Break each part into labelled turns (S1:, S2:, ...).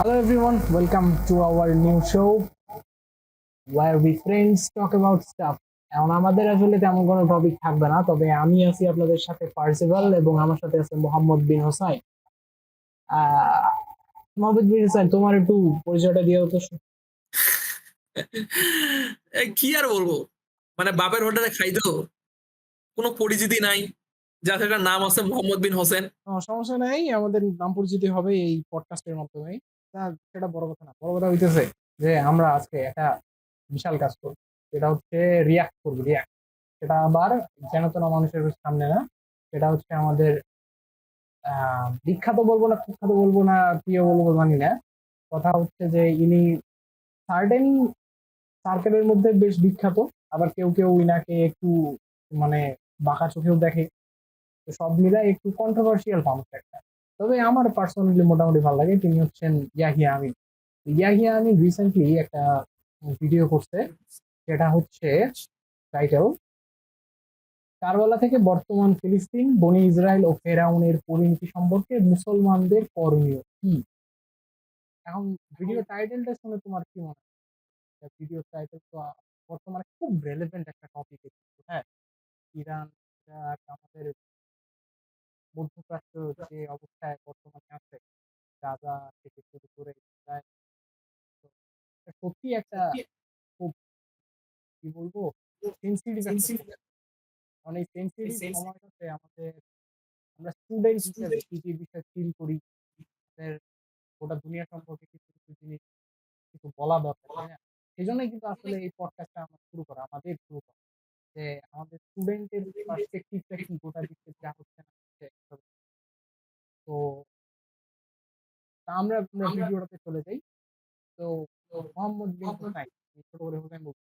S1: Hello everyone, welcome to our new show where we friends talk about stuff. এখন আমাদের আসলে তেমন কোনো টপিক থাকবে না, তবে আমি আছি আপনাদের সাথে পার্সিভাল এবং আমার সাথে আছে মোহাম্মদ বিন হোসাইন। আহ মোহাম্মদ বিন হোসাইন, তোমার একটু পরিচয়টা দিয়ে হতো।
S2: কি আর বলবো, মানে বাপের হোটেলে খাইতো, কোনো পরিচিতি নাই, যার একটা নাম আছে মোহাম্মদ বিন হোসেন।
S1: সমস্যা নাই, আমাদের নাম পরিচিতি হবে এই পডকাস্টের মাধ্যমে। সেটা বড় কথা না, বড় কথা হইতেছে যে আমরা আজকে একটা বিশাল কাজ করবো, সেটা হচ্ছে রিয়াক্ট করবো। রিয়াক্ট, সেটা আবার চেনাচেনা মানুষের সামনে না, সেটা হচ্ছে আমাদের বিখ্যাত বলবো না, কুখ্যাত বলবো না, প্রিয় বলবো জানি না। কথা হচ্ছে যে ইনি সার্টেন সার্কেলের মধ্যে বেশ বিখ্যাত, আবার কেউ কেউ ইনাকে একটু মানে বাঁকা চোখেও দেখে। তো সব মিলাই একটু কন্ট্রোভার্সিয়াল মানুষ একটা, তবে আমার পার্সোনালি মোটামুটি ভালো লাগে। তিনি হচ্ছেন ইয়াহিয়া আমিন। ইয়াহিয়া আমিন রিসেন্টলি একটা ভিডিও করছে, সেটা হচ্ছে টাইটেল কারবালা থেকে বর্তমান ফিলিস্তিন, বনি ইসরায়েল ও ফেরাউনের পরিণতি সম্পর্কে মুসলমানদের করণীয় কি। এখন ভিডিও টাইটেলটা শুনে তোমার কি মনে হয়? ভিডিও টাইটেল তো বর্তমানে খুব রেলেভেন্ট একটা টপিক। হ্যাঁ, ইরান, ইরাক, আমাদের মধ্যপ্রাচ্য যে অবস্থায় বর্তমানে আছে, গাজা থেকে শুরু করে ইসরায়েল, তো এটা সত্যি একটা খুব, কি বলবো, সেন্সিটিভ একটা সময়। কারণ এই সেন্সিটিভ সময়টাতে আমাদের, আমরা স্টুডেন্ট হিসেবে কি কি বিষয় ফিল করি, আমাদের গোটা দুনিয়া সম্পর্কে কিছু কিছু জিনিস কিছু বলা দরকার, তাই না? সেই জন্যই কিন্তু আসলে এই পডকাস্টটা আমরা শুরু করা, আমাদের শুরু করা, যে আমাদের স্টুডেন্টের পার্সপেক্টিভটা কি গোটা বিশ্বে যা হচ্ছে না হচ্ছে। তো আমরা আমরা ভিডিওটাতে চলে যাই। তো মোহাম্মদ বিন হোসাইন, আমি ছোট করে হোসেন বলছি।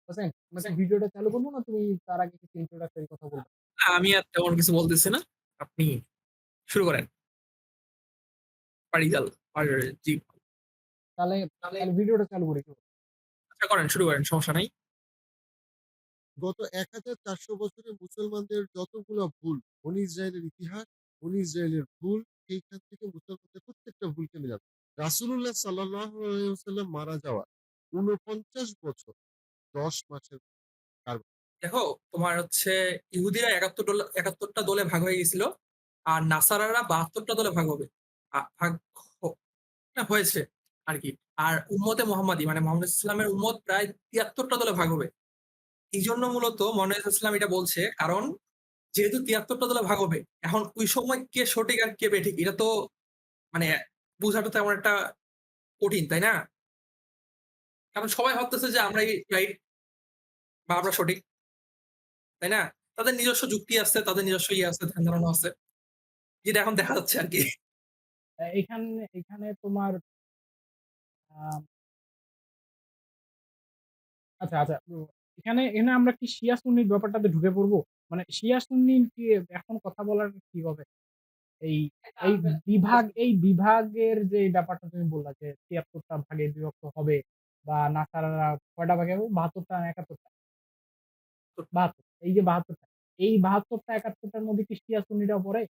S1: হোসেন, আমরা কি ভিডিওটা চালু করবো না তুমি তার আগে কিছু ইন্ট্রোডাক্টরি কথা বলবো?
S2: আমি আর তেমন কিছু বলতেছি না, আপনি শুরু করেন। পারিজাল জি।
S1: তাহলে তাহলে ভিডিওটা চালু করি।
S2: আচ্ছা করেন, শুরু করেন, সমস্যা নাই।
S3: গত ১,৪০০ বছরে মুসলমানদের যতগুলো ভুল, বনী ইসরায়েলের ইতিহাস, বনী ইসরায়েলের ভুল, সেইখান থেকে মুসলমানদের প্রত্যেকটা ভুলকে মেলানো। রাসূলুল্লাহ সাল্লাল্লাহু আলাইহি ওয়াসাল্লাম মারা যাওয়ার ৪৯ বছর ১০ মাসের কারবালা।
S2: দেখো, তোমার হচ্ছে ইহুদিরা ৭১টা দলে ভাগ হয়ে গেছিল, আর নাসারারা ৭২টা দলে ভাগ হবে। ভাগ হয়েছে আর কি। আর উম্মতে মোহাম্মদী মানে মোহাম্মদ ইসলামের উম্মত প্রায় ৭৩টা দলে ভাগ হবে। এই জন্য মূলত মনে ইসলাম এটা বলছে, কারণ যেহেতু ৭৩টা দলে ভাগ হবে, এখন ওই সময় কে সঠিক আর কে বেঠিক এটা তো মানে বোঝাটা তেমন একটা কঠিন, তাই না? কারণ সবাই ভাবতেছে যে আমরাই রাইট বা আমরা সঠিক, তাই না? তাদের নিজস্ব যুক্তি আছে, তাদের নিজস্ব ইয়ে আছে, ধ্যান ধারণা আছে, যেটা এখন দেখা যাচ্ছে আর কি।
S1: এখানে এখানে তোমার আহ, আচ্ছা আচ্ছা, এখানে এখানে আমরা কি শিয়া সুন্নির ব্যাপারটাতে ঢুকে পড়বো? মানে শিয়া সুন্নি কি এখন কথা বলার কি হবে? এই এই এই বিভাগের যে ব্যাপারটা তুমি বললা যে ৭৩টা ভাগে বিভক্ত হবে, বা নাসারারা কয়টা ভাগে হবে, ৭২টা না ৭১টা? ৭২, এই যে ৭২টা, এই ৭২টা ৭১টার মধ্যে কি শিয়া সুন্নিটাও পড়ে?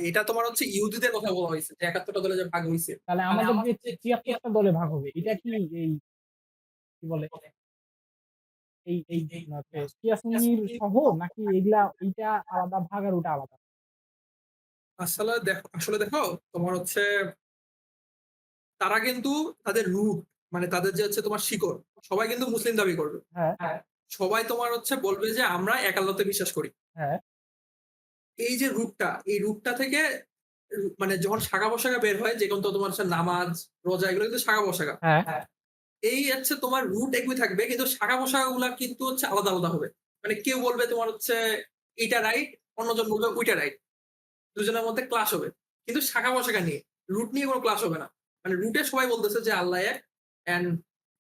S2: এটা তোমার হচ্ছে ইহুদিদের কথা বলা হয়েছে যে ৭১টা দলে যে ভাগ হয়েছে।
S1: তাহলে আমাদের যে ৭৩টা দলে ভাগ হবে, এটা কি এই, কি বলে, এই শিয়া সুন্নির সহ, নাকি এগুলা এইটা আলাদা ভাগ আর ওটা আলাদা?
S2: আসলে দেখো, তোমার হচ্ছে তারা কিন্তু তাদের রুট মানে তাদের যে হচ্ছে তোমার শিকড়, সবাই কিন্তু মুসলিম দাবি করবে।
S1: হ্যাঁ,
S2: হ্যাঁ, সবাই তোমার হচ্ছে বলবে যে আমরা এক আল্লাহতে বিশ্বাস করি।
S1: হ্যাঁ,
S2: এই যে রুটটা, এই রুটটা থেকে মানে যখন শাখা পোশাখা বের হয়, যেমন তো তোমার হচ্ছে নামাজ, রোজা, এগুলো কিন্তু শাখা পোশাখা।
S1: হ্যাঁ।
S2: হ্যাঁ, এই হচ্ছে তোমার রুট একই থাকবে, কিন্তু শাখা পোশাখা গুলা কিন্তু হচ্ছে আলাদা আলাদা হবে। মানে কেউ বলবে তোমার হচ্ছে এইটা রাইট, অন্যজন বলবে ওইটা রাইট, দুজনের মধ্যে ক্লাস হবে। কিন্তু শাখা পোশাখা নিয়ে, রুট নিয়ে কোনো ক্লাস হবে না। মানে রুটে সবাই বলতেছে যে আল্লাহ এক, এন্ড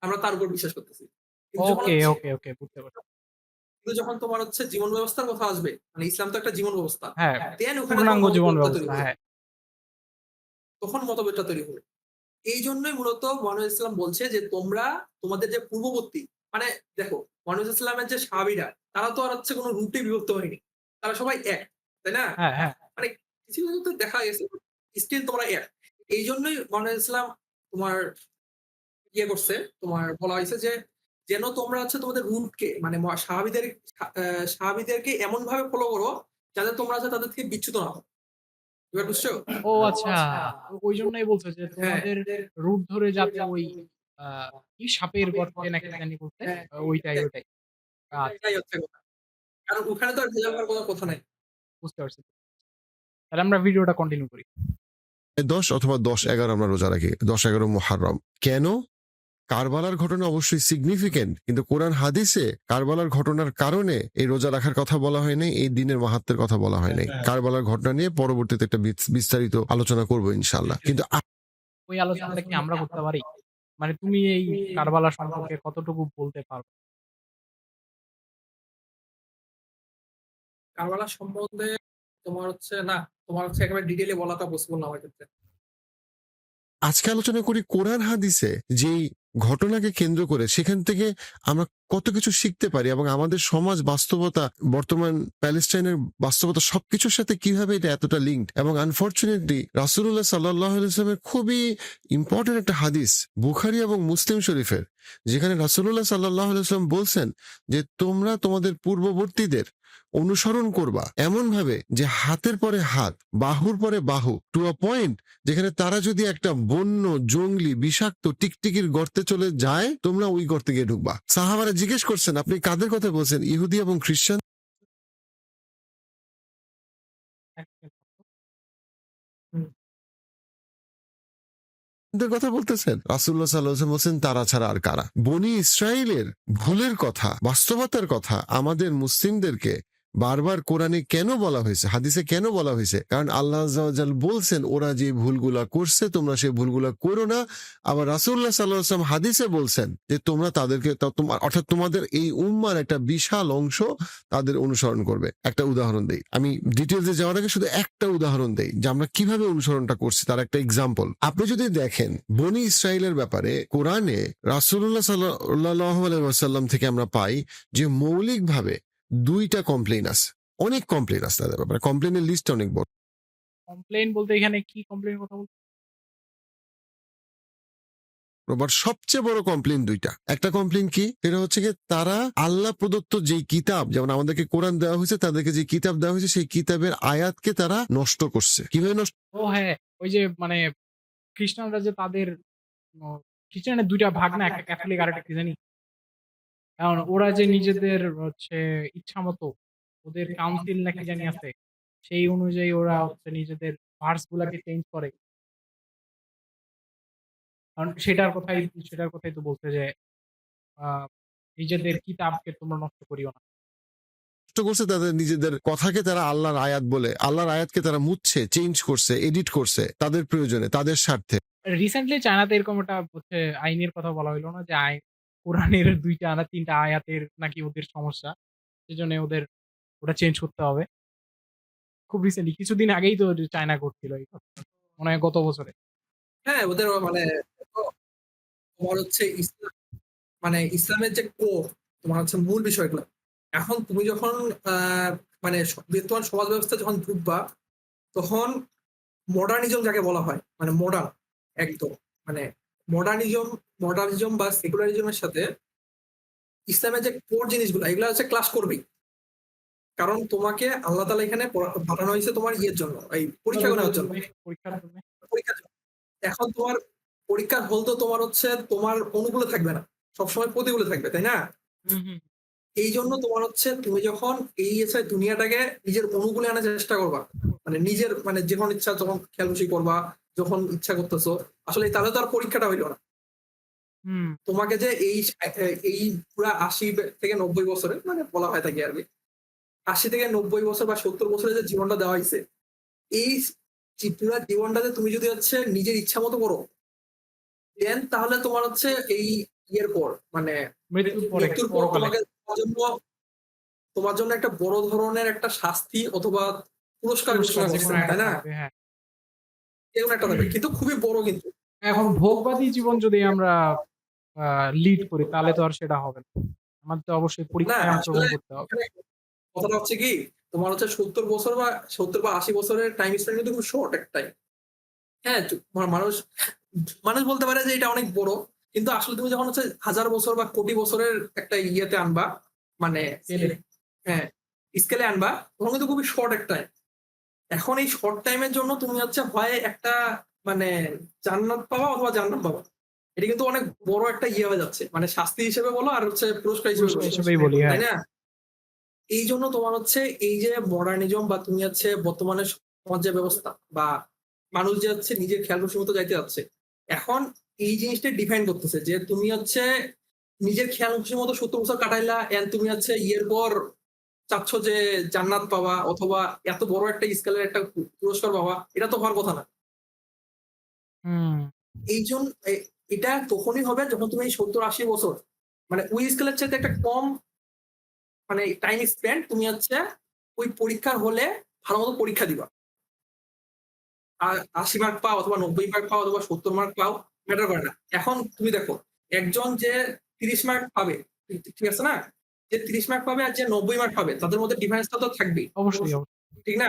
S2: আমরা তার উপর বিশ্বাস করতেছি। কিন্তু যখন
S1: ওকে,
S2: হচ্ছে
S1: ওকে, ওকে, বুঝতে পারছি।
S2: কিন্তু যখন তোমার হচ্ছে জীবন ব্যবস্থার কথা আসবে, মানে ইসলাম তো একটা জীবন ব্যবস্থা,
S1: হ্যাঁ,
S2: দেন ওখানে তোমার
S1: পূর্ণাঙ্গ জীবন
S2: মতভেদটা তৈরি
S1: ব্যবস্থা,
S2: হবে।
S1: হ্যাঁ।
S2: তখন মতভেদটা তৈরি হবে। এই জন্যই মূলত মহানবী ইসলাম বলছে যে তোমরা তোমাদের যে পূর্ববর্তী, মানে দেখো, মহানবী ইসলামের যে সাহাবীরা, তারা তো আর হচ্ছে কোনো রুটে বিভক্ত হয়নি, তারা সবাই এক, তাই না?
S1: হ্যাঁ, হ্যাঁ।
S2: মানে কিছু কিছু তো দেখা গেছে স্টিল তোমরা এক। এই জন্যই মহানবী ইসলাম তোমার ইয়ে করছে, তোমার বলা হয়েছে যে যেন তোমরা হচ্ছে তোমাদের রুটকে মানে সাহাবীদেরকে এমন ভাবে ফলো করো যাতে তোমরা হচ্ছে তাদের থেকে বিচ্যুত না হও। এবার বুঝছো?
S1: ও আচ্ছা। ওই জন্যই বলছে যে
S2: হ্যাঁ,
S1: তোমাদের রুট ধরে যাতে ওই আ কি সাপের গর্তে নাকি জানি বলছে? ওইটাই,
S2: হ্যাঁ,
S1: ওইটাই। আচ্ছা,
S2: এটাই হচ্ছে কথা। কারণ ওখানে তো আর ভেজাল হওয়ার কোনো কথা নাই।
S1: বুঝতে পারছি। তাহলে আমরা ভিডিওটা কন্টিনিউ করি।
S3: 10 অথবা 10-11 আমরা রোজা রাখি, 10-11 মুহাররম। কেন? কারবালার ঘটনা অবশ্যই সিগনিফিকেন্ট, কিন্তু কোরআন হাদিসে কারবালার ঘটনার কারণে এই রোজা রাখার কথা বলা হয় নাই, এই দিনের মাহাত্ম্যের কথা বলা হয় নাই। কারবালার ঘটনা নিয়ে পরবর্তীতে একটা বিস্তারিত আলোচনা করব ইনশাআল্লাহ। কিন্তু
S1: ওই আলোচনাটা কি আমরা করতে পারি? মানে তুমি এই কারবালা সম্পর্কে কতটুকু বলতে পারো?
S2: কারবালা সম্বন্ধে তোমার হচ্ছে একেবারে ডিটেইলে বলাটা পসিবল না আমার ক্ষেত্রে।
S3: আজকে আলোচনা করি কোরআন হাদিসে যেই ঘটনাকে কেন্দ্র করে সেখান থেকে আমরা কত কিছু শিখতে পারি এবং আমাদের সমাজ বাস্তবতা, বর্তমান প্যালেস্টাইনের বাস্তবতা সবকিছুর সাথে কিভাবে এটা এতটা লিঙ্কড। এবং আনফরচুনেটলি রাসূলুল্লাহ সাল্লাল্লাহু আলাইহি ওয়াসাল্লামের খুবই ইম্পর্টেন্ট একটা হাদিস বুখারী এবং মুসলিম শরীফের, যেখানে রাসূলুল্লাহ সাল্লাল্লাহু আলাইহি ওয়াসাল্লাম বলছেন যে তোমরা তোমাদের পূর্ববর্তীদের অনুসরণ করবা এমন ভাবে যে হাতের পরে হাত, বাহুর পরে বাহু, টু আ পয়েন্ট যেখানে তারা যদি একটা বন্য জঙ্গলি বিষাক্ত টিকটিকির গর্তে চলে যায়, তোমরা ওই গর্তে গিয়ে ঢুকবা। সাহাবারা জিজ্ঞেস করছেন আপনি কাদের কথা বলছেন? ইহুদি এবং খ্রিস্টান
S2: হুম।
S3: দের কথা বলতেছেন? রাসূলুল্লাহ সাল্লাল্লাহু আলাইহি ওয়াসাল্লাম বলছেন তারা ছাড়া আর কারা? বনি ইসরাইলের ভুলের কথা, বাস্তবতার কথা আমাদের মুসলিমদেরকে বারবার কোরআনে কেন বলা হয়েছে, হাদিসে কেন বলা হয়েছে? কারণ আল্লাহ আযজা ওয়া জাল বলছেন ওরা যে ভুলগুলা করছে তোমরা সেই ভুলগুলা করো না। আবার রাসূলুল্লাহ সাল্লাল্লাহু আলাইহি ওয়াসাল্লাম হাদিসে বলছেন যে তোমরা তাদেরকে অর্থাৎ তোমাদের এই উম্মার একটা বিশাল অংশ তাদের অনুসরণ করবে। একটা উদাহরণ দেই, আমি ডিটেলসে যাওয়ার আগে শুধু একটা উদাহরণ দেই যে আমরা কিভাবে অনুসরণটা করছি তার একটা এক্সাম্পল। আপনি যদি দেখেন বনি ইসরাইলের ব্যাপারে কোরআনে রাসূলুল্লাহ সাল্লাল্লাহু আলাইহি ওয়াসাল্লাম থেকে আমরা পাই যে মৌলিকভাবে 2টা কমপ্লেইন আছে, অনেক কমপ্লেইন আছে তাদের ব্যাপারে, কমপ্লেইনের লিস্ট অনেক বড়।
S1: কমপ্লেইন বলতে এখানে কি কমপ্লেইন কথা বলছো?
S3: বাট সবচেয়ে বড় কমপ্লেইন 2টা। একটা কমপ্লেইন কি, সেটা হচ্ছে কি তারা আল্লাহ প্রদত্ত যেই কিতাব, যেমন আমাদেরকে কোরআন দেওয়া হয়েছে, তাদেরকে যে কিতাব দেওয়া হয়েছে সেই কিতাবের আয়াতকে তারা নষ্ট করছে। কিভাবে নষ্ট?
S1: ও হ্যাঁ, ওই যে মানে খ্রিস্টানরা যে তাদের ও খ্রিস্টানের ২ টা ভাগ না, একটা ক্যাথলিক আর একটা কি জানি? কারণ ওরা যে নিজেদের হচ্ছে ইচ্ছামতো ওদের কাউন্সিল না কি জানি আছে, সেই অনুযায়ী ওরা হচ্ছে নিজেদের ভার্স গুলাকে চেঞ্জ করে। কারণ সেটার কথাই তো বলছে যে আ নিজেদের কিতাবকে তোমরা নষ্ট করিও না।
S3: করছে তাদের নিজেদের কথাকে তারা আল্লাহর আয়াত বলে, আল্লাহর আয়াতকে তারা মুছছে, চেঞ্জ করছে, এডিট করছে তাদের প্রয়োজনে, তাদের স্বার্থে।
S1: রিসেন্টলি চায়নাতে এরকম একটা হচ্ছে আইনের কথা বলা হইল না যে কোরআনের ২ টা না ৩ টা আয়াতের নাকি ওদের সমস্যা। সেজন্য ওদের ওটা চেঞ্জ করতে হবে। খুব রিসেন্টলি কিছুদিন আগেই তো চায়না করছিল এই কথা। মনে হয় গত বছরে।
S2: হ্যাঁ, ওদের মানে তোমার হচ্ছে ইসলামের যে কোর, তোমার হচ্ছে মূল বিষয়গুলো। এখন তুমি যখন আ মানে বিদ্যমান সমাজ ব্যবস্থা যখন ঢুকবা, তখন মডার্নিজম যাকে বলা হয়, মানে মডার্ন একদম। মানে মডার্নিজম মডার্নিজম বা সেকুলারিজম এর সাথে ইসলামের যে কোর জিনিসগুলো এগুলা হচ্ছে ক্লাশ করবেই। কারণ তোমাকে আল্লাহ তাআলা এখানে পাঠানো হয়েছে তোমার ইয়ের জন্য, এই পরীক্ষা নেওয়ার জন্য।
S1: পরীক্ষার জন্য।
S2: পরীক্ষার জন্য। এখন তোমার পরীক্ষার হল তো তোমার হচ্ছে তোমার অনুকূলে থাকবে না। সবসময় প্রতিকূলে থাকবে, তাই না?
S1: হুম, হুম।
S2: এইজন্য তোমার হচ্ছে তুমি যখন এই দুনিয়াটাকে নিজের অনুকূলে আনার চেষ্টা করবা, মানে নিজের মানে যখন ইচ্ছা যখন খেয়ালখুশি করবা, যখন ইচ্ছা করতেছো, আসলে তাহলে তো আর পরীক্ষাটা হইল না।
S1: হুম।
S2: তোমাকে যে এই পুরা ৮০ থেকে ৯০ বছরে মানে বলা হয় থাকে আরকি। ৮০ থেকে ৯০ বছর বা ৭০ বছরের যে জীবনটা দেওয়া হইছে, এই পুরা জীবনটাতে তুমি যদি হচ্ছে নিজের ইচ্ছা মতো করো, দেন তাহলে তোমার হচ্ছে এই ইয়ের পর মানে
S1: মৃত্যুর পরে
S2: মৃত্যুর পর
S1: পরকালে।
S2: তোমার জন্য একটা বড় ধরনের একটা শাস্তি অথবা পুরস্কার
S1: পুরস্কার
S2: ঘোষণা
S1: যেকোনো
S2: করছে,
S1: একটা
S2: তাই না?
S1: থাকবে, হ্যাঁ।
S2: এরকম একটা থাকবে, কিন্তু খুবই বড় কিন্তু।
S1: এখন ভোগবাদী জীবন যদি আমরা আ লিড করি তাহলে তো আর সেটা হবে না। আমাদের তো অবশ্যই
S2: না
S1: পরীক্ষায়
S2: আসলে
S1: অংশগ্রহণ করতে হবে।
S2: এখানে কথাটা হচ্ছে কি, তোমার হচ্ছে ৭০ বছর বা ৭০ বা ৮০ বছরের টাইম স্প্যান কিন্তু খুব শর্ট একটা টাইম। হ্যাঁ, মানুষ মানুষ বলতে পারে যে এটা অনেক বড়। কিন্তু আসলে তুমি যখন হচ্ছে হাজার বছর বা কোটি বছরের একটা ইয়েতে আনবা, মানে
S1: Scale এ।
S2: হ্যাঁ, স্কেলে আনবা, তখন কিন্তু খুবই শর্ট একটা টাইম। এখন এই শর্ট টাইমের জন্য তুমি হচ্ছে হয় একটা মানে জান্নাত পাবা অথবা জাহান্নাম পাবা। এটা কিন্তু অনেক বড় একটা ইয়ে হয়ে যাচ্ছে। মানে শাস্তি হিসেবে বলো আর হচ্ছে পুরস্কার হিসেবে
S1: পুরস্কার
S2: বলো।
S1: হিসেবেই বলি,
S2: তাই
S1: হ্যাঁ।
S2: না? এইজন্য তোমার হচ্ছে এই যে মডার্নিজম বা তুমি হচ্ছে বর্তমানে সমাজ যে ব্যবস্থা বা মানুষ যে হচ্ছে নিজের খেয়াল খুশি মতো যাইতে যাচ্ছে। এখন এই জিনিসটা ডিফাইন করতেছে যে তুমি হচ্ছে নিজের খেয়াল খুশি মতো ৭০ বছর কাটাইলা এন্ড তুমি হচ্ছে ইয়ের পর চাচ্ছ যে জান্নাত পাবা অথবা এত বড় একটা স্কেলের একটা পুরস্কার পাবা। এটা তো হওয়ার কথা না।
S1: হুম।
S2: এইজন এটা তখনই হবে যখন তুমি ৭০-৮০ বছর মানে ওই স্কেলের চাইতে একটা কম মানে টাইম স্পেন্ড তুমি হচ্ছে ওই পরীক্ষার হলে ভালোমতো পরীক্ষা দিবা। আর ৮০ মার্ক পাও অথবা ৯০ মার্ক পাও অথবা ৭০ মার্ক পাও, ম্যাটার করে না। এখন তুমি দেখো, একজন যে ৩০ মার্ক পাবে, ঠিক আছে না? যে ৩০ মার্ক পাবে আর যে ৯০ মার্ক পাবে তাদের মধ্যে ডিফারেন্সটা তো থাকবেই।
S1: অবশ্যই, অবশ্যই।
S2: ঠিক না?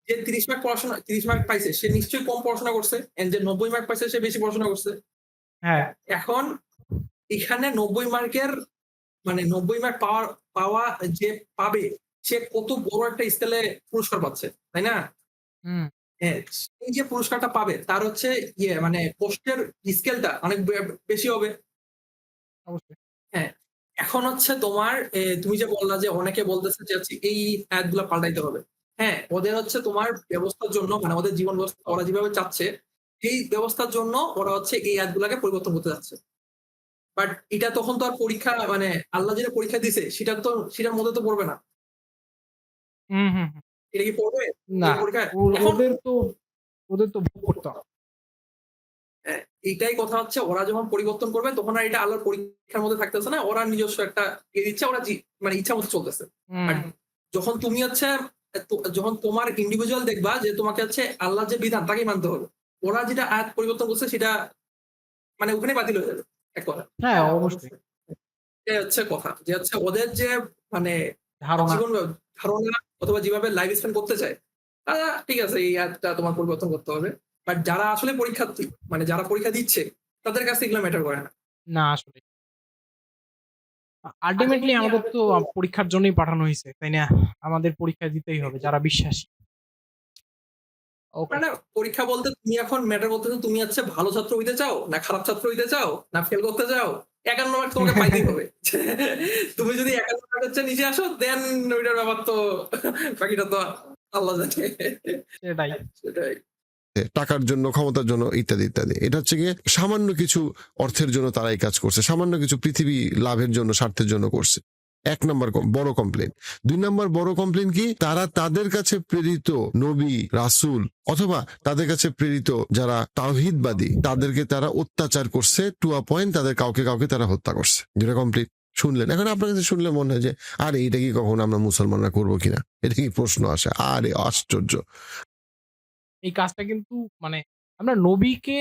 S2: যে ৩০ মার্ক পাইছে সে নিশ্চয়ই কম পড়াশোনা করছে। এন্ড যে ৯০ মার্ক পাইছে সে বেশি পড়াশোনা করছে।
S1: হ্যাঁ।
S2: এখন এখানে ৯০ মার্কের মানে ৯০ মার্ক পাওয়া যে পাবে সে কত বড় একটা স্কেলে পুরস্কার পাচ্ছে। তাই না?
S1: হুম।
S2: হ্যাঁ, এই যে পুরস্কারটা পাবে তার হচ্ছে ইয়ে মানে কষ্টের স্কেলটা অনেক বেশি হবে।
S1: অবশ্যই।
S2: হ্যাঁ, এখন হচ্ছে তোমার তুমি যে বললা যে অনেকে বলতেছে যে হচ্ছে এই আয়াতগুলা পাল্টাইতে হবে। হ্যাঁ, ওদের হচ্ছে তোমার ব্যবস্থার জন্য মানে ওদের জীবন ব্যবস্থা ওরা যেভাবে চাচ্ছে, এই ব্যবস্থার জন্য ওরা হচ্ছে এই আয়াতগুলাকে পরিবর্তন করতে যাচ্ছে। বাট এটা তখন তো আর পরীক্ষা মানে আল্লাহ যেটা পরীক্ষা দিছে সেটার মধ্যে তো পড়বে না।
S1: হুম, হুম, হুম।
S2: এটা কি পড়বে?
S1: না,
S2: এই পরীক্ষা এখন
S1: ওদের তো ভোগ করতে হবে।
S2: হ্যাঁ, এইটাই কথা হচ্ছে ওরা যখন পরিবর্তন করবে তখন আর এটা আল্লাহর পরীক্ষার মধ্যে থাকতেছে না। ওরা নিজস্ব একটা দিচ্ছে ওরা মানে ইচ্ছা মতো চলতেছে।
S1: হুম।
S2: আর যখন তুমি হচ্ছে যখন তোমার ইন্ডিভিজুয়াল দেখবা যে তোমাকে হচ্ছে আল্লাহর যে বিধান তাকেই মানতে হবে। ওরা যেটা আয়াত পরিবর্তন করছে সেটা মানে ওখানেই বাতিল হয়ে যাবে। এক কথা।
S1: হ্যাঁ, অবশ্যই।
S2: এটাই হচ্ছে কথা। যে হচ্ছে ওদের যে মানে
S1: ধারণা।
S2: জীবন ধারণা অথবা যেভাবে লাইফ স্পেন্ড করতে চায়, তারা ঠিক আছে এই আয়াতটা তোমার পরিবর্তন করতে হবে। বাট যারা আসলে পরীক্ষার্থী মানে যারা পরীক্ষা দিচ্ছে তাদের কাছে এগুলো ম্যাটার করে না।
S1: না আসলে। আল্টিমেটলি আমাদের তো পরীক্ষার জন্যই পাঠানো হইছে, তাই না? আমাদের পরীক্ষা দিতেই হবে যারা বিশ্বাসী। ওকে।
S2: মানে পরীক্ষা বলতে তুমি এখন ম্যাটার করতেছো তুমি হচ্ছে ভালো ছাত্র হইতে চাও না খারাপ ছাত্র হইতে চাও না ফেল করতে চাও ৫১ মার্ক তোমাকে পাইতেই হবে। তুমি যদি ৫১ মার্ক হচ্ছে নিচে আসো দেন ওইটার ব্যাপার তো বাকিটা তো আল্লাহ জানে।
S1: সেটাই।
S2: সেটাই।
S3: টাকার জন্য, ক্ষমতার জন্য ইত্যাদি ইত্যাদি। এটা হচ্ছে গিয়ে সামান্য কিছু অর্থের জন্য তারা এই কাজ করছে, সামান্য কিছু পৃথিবী লাভের জন্য, স্বার্থের জন্য করছে। ১ নাম্বার বড় কমপ্লেন। ২ নাম্বার বড় কমপ্লেন কি, তারা তাদের কাছে প্রেরিত নবী, রাসূল অথবা তাদের কাছে প্রেরিত যারা তাওহীদবাদী তাদেরকে তারা অত্যাচার করছে, টু আ পয়েন্ট তাদের কাউকে কাউকে তারা হত্যা করছে। যেটা কমপ্লিট শুনলেন। এখন আপনার কাছে শুনলে মনে হয় যে আরে এটা কি কখনো আমরা মুসলমানরা করবো কিনা, এটা কি প্রশ্ন আসে? আরে আশ্চর্য।
S1: এই কাজটা কিন্তু মানে আমরা নবীকে